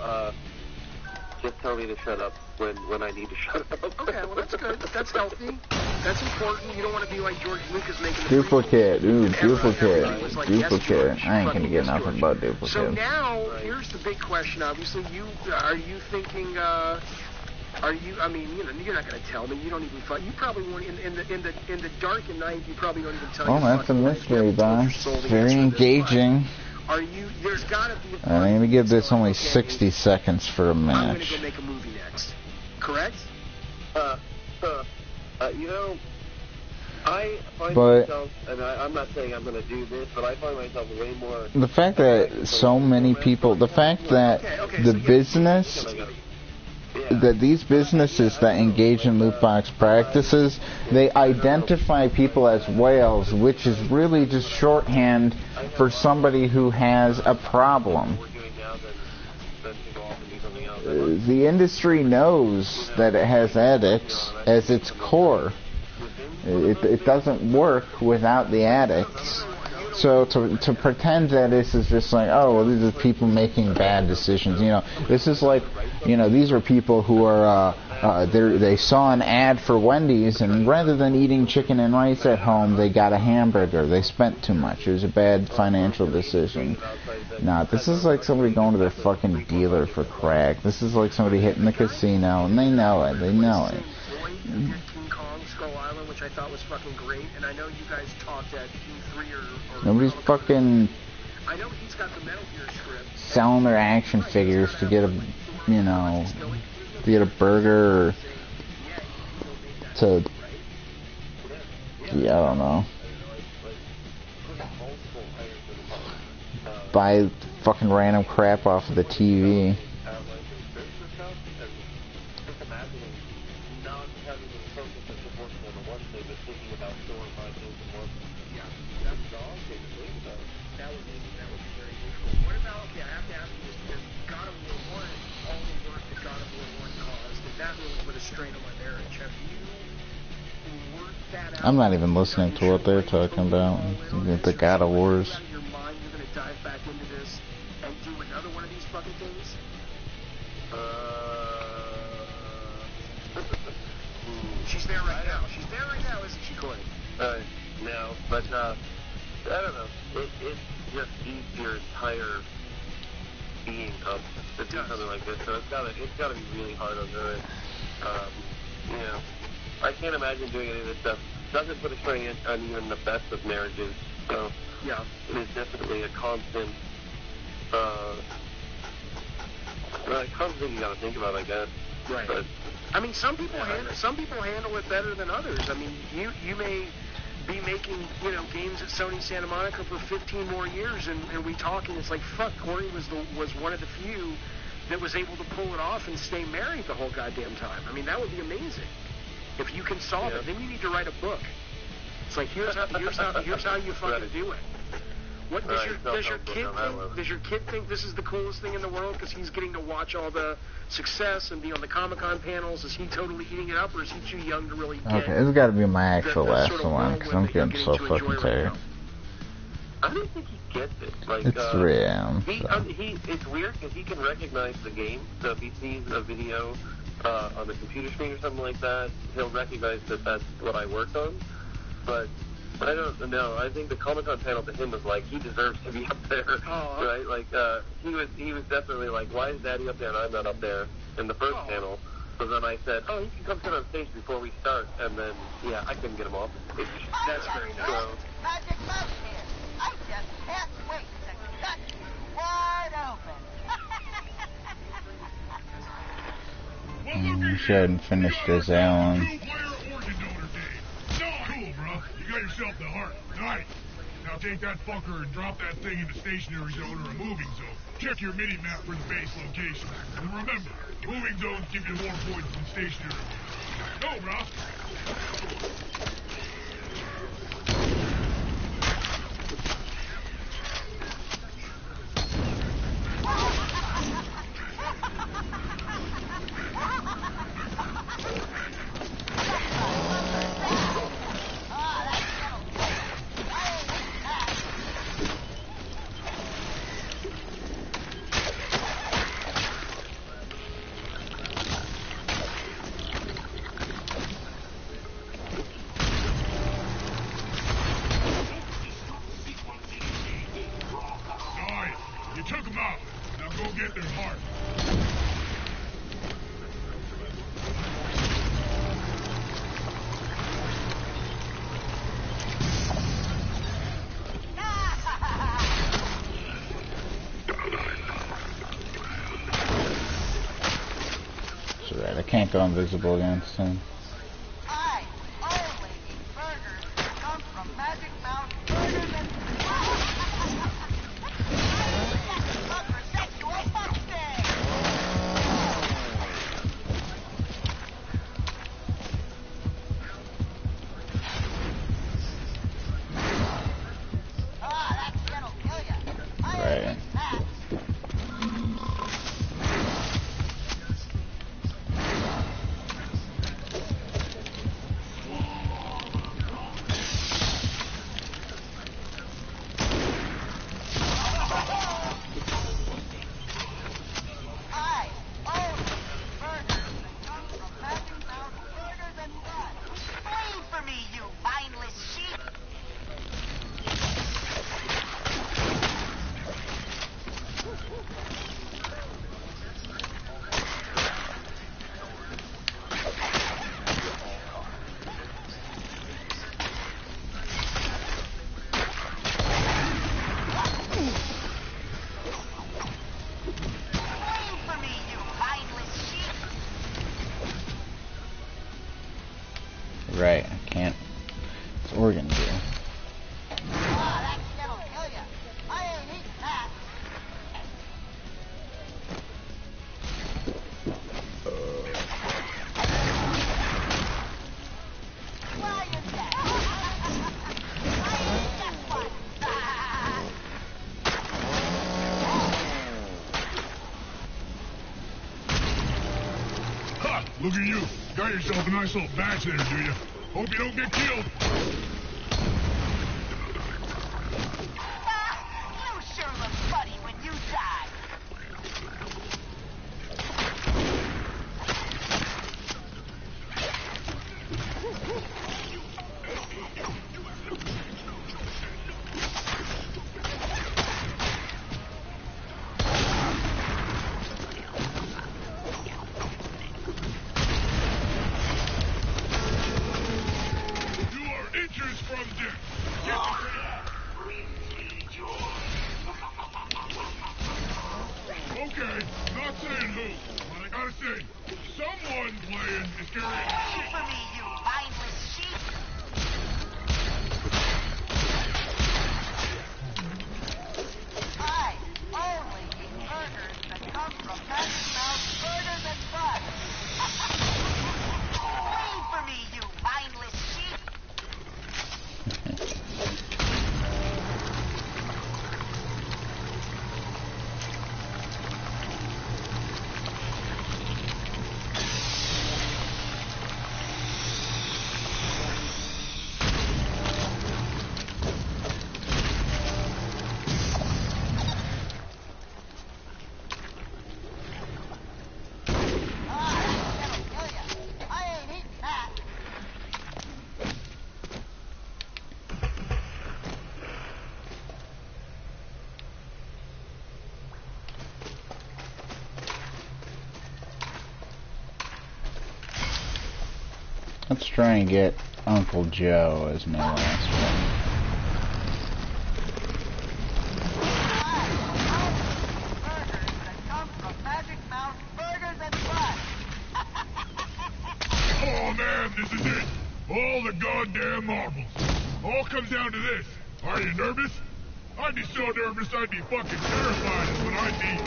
[SPEAKER 4] just tell me to shut up when I need to shut up.
[SPEAKER 3] Okay, well that's good. That's healthy. That's important. You don't want to be like George Lucas making the
[SPEAKER 1] Duplicate, dude, duplicate. I ain't gonna get nothing about duplicate.
[SPEAKER 3] So now, here's the big question. Obviously, are you thinking? Are you? I mean, you know, you're not gonna tell me. You don't even. You probably won't. In the dark at night, you probably don't even tell.
[SPEAKER 1] Oh, that's a mystery box. Very engaging.
[SPEAKER 3] Are you? There's gotta be.
[SPEAKER 1] I'm gonna give this only 60 seconds for a match.
[SPEAKER 3] I'm gonna go make a movie next. Correct?
[SPEAKER 4] You know, I find myself, and I'm not saying I'm going to do this, but I find myself way more...
[SPEAKER 1] The fact that so many people... The fact that the business... That these businesses that engage in loot box practices, they identify people as whales, which is really just shorthand for somebody who has a problem. The industry knows that it has addicts as its core. It doesn't work without the addicts. So to pretend that this is just like, oh, well, these are people making bad decisions. You know, this is like, you know, these are people who are, they saw an ad for Wendy's, and rather than eating chicken and rice at home, they got a hamburger. They spent too much. It was a bad financial decision. Nah, this is like somebody going to their fucking dealer for crack. This is like somebody hitting the casino, and they know it. They know it.
[SPEAKER 3] King Kong Skull Island, which I thought was fucking great, and I know you guys talked at E3 or
[SPEAKER 1] Nobody's fucking
[SPEAKER 3] I know he's got the Metal Gear script.
[SPEAKER 1] Selling their action figures to get a, you know, to get a burger or to, yeah, I don't know. buy fucking random crap off of the TV.
[SPEAKER 4] Just imagining not having the focus of just working on the one thing, but thinking about 4 or 5 things at once. Yeah, that's the wrong thing to think about. That would be very useful. What about, okay, I have to ask you this, because God of War 1, all the work that God of War 1 caused, and that really put a strain on my marriage. Have you worked that out?
[SPEAKER 1] I'm not even listening to what they're talking about. The God of Wars.
[SPEAKER 3] Out of your mind, you're going to dive back into this and do another one of these fucking things? She's there right now. She's there right now, isn't she, Corey?
[SPEAKER 4] No, but I don't know. It just eats your entire being up to do something like this. So it's gotta be really hard on her. You know, I can't imagine doing any of this stuff. Doesn't put a strain on even the best of marriages. So
[SPEAKER 3] Yeah.
[SPEAKER 4] it is definitely a constant thing you gotta think about, I guess.
[SPEAKER 3] Right.
[SPEAKER 4] But
[SPEAKER 3] I mean, some people handle it better than others. I mean, you may be making, you know, games at Sony Santa Monica for 15 more years, and we talk, and it's like, fuck, Corey was one of the few that was able to pull it off and stay married the whole goddamn time. I mean, that would be amazing. If you can solve it, then you need to write a book. It's like, here's how you fucking do it. What does your kid think this is the coolest thing in the world because he's getting to watch all the success and be on the Comic-Con panels? Is he totally eating it up, or is he too young to really get
[SPEAKER 1] Okay, this has got to be my actual
[SPEAKER 3] the
[SPEAKER 1] last
[SPEAKER 3] sort of
[SPEAKER 1] one because I'm
[SPEAKER 3] whirlwind
[SPEAKER 1] getting
[SPEAKER 3] that
[SPEAKER 1] so
[SPEAKER 3] you're getting to
[SPEAKER 1] fucking
[SPEAKER 3] enjoy right
[SPEAKER 1] tired.
[SPEAKER 3] now?
[SPEAKER 4] I don't think he gets it. Like,
[SPEAKER 1] It's 3 a.m. So.
[SPEAKER 4] It's weird because he can recognize the game. So if he sees a video on the computer screen or something like that, he'll recognize that that's what I worked on. But I don't know. I think the Comic-Con panel to him was like, he deserves to be up there, right? Like, he was definitely like, why is Daddy up there and I'm not up there in the first panel? So then I said, oh, he can come sit on stage before we start. And then, yeah, I couldn't get him off the stage.
[SPEAKER 3] That's very nice.
[SPEAKER 4] So,
[SPEAKER 5] Magic Mouse here. I just can't wait to cut you wide open.
[SPEAKER 1] She hadn't finished his Alan.
[SPEAKER 2] Two-player organ donor day. Cool, bro. You got yourself the heart. Nice. Now take that fucker and drop that thing in the stationary zone or a moving zone. Check your mini-map for the base location. And remember, moving zones give you more points than stationary. Go, bro. You took them out. Now go get their heart.
[SPEAKER 1] That's right. I can't go invisible against him.
[SPEAKER 5] I only eat burgers that come from Magic Mouse Burgers and...
[SPEAKER 1] Right. Right, I can't. It's organ gear.
[SPEAKER 5] Ah, that shit'll kill you. I ain't eating that.
[SPEAKER 2] Look at you. Got yourself a nice little batch there, do you? Hope you don't get killed.
[SPEAKER 5] You sure look funny when you die.
[SPEAKER 2] Okay, not saying who, but I gotta say, someone playing is carrying
[SPEAKER 5] Pay for me, you mindless sheep. I only eat burgers that come from Magic Mouse Burgers and Fun. Wait for me, you mindless sheep.
[SPEAKER 1] Let's try and get Uncle Joe as my last one.
[SPEAKER 5] Burgers that come from Magic Mouse Burgers and Fun.
[SPEAKER 2] Oh man, this is it. All the goddamn marbles. All comes down to this. Are you nervous? I'd be so nervous I'd be fucking terrified is what I'd be.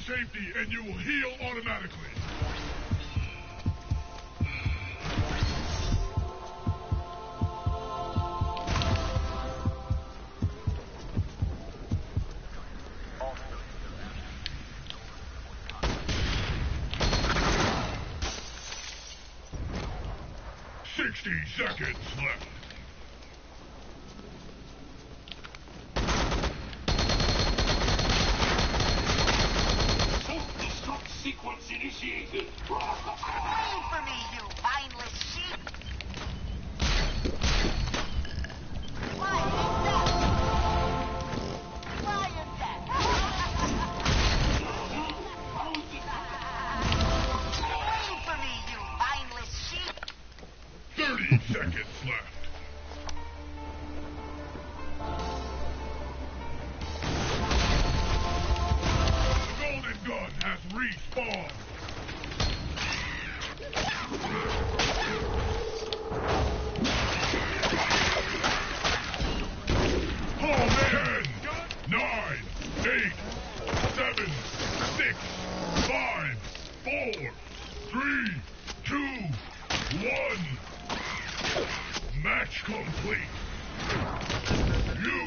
[SPEAKER 2] Safety, and you will heal automatically. Seconds left.
[SPEAKER 6] Self-destruct sequence initiated.
[SPEAKER 2] 30 seconds left. The golden gun has respawned. Oh man! 9, 8, 7, 6, 5, 4, 3, 2, 1. Match complete. You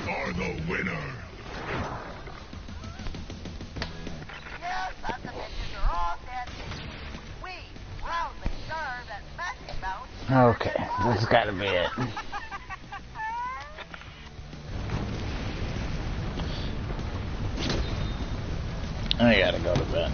[SPEAKER 2] are the winner.
[SPEAKER 5] Yes, that's the bitches are all dead. We proudly serve as Magic Mouse.
[SPEAKER 1] Okay, that's gotta be it. I gotta go to bed.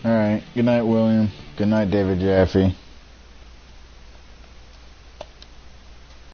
[SPEAKER 1] Alright, good night, William. Good night, David Jaffe.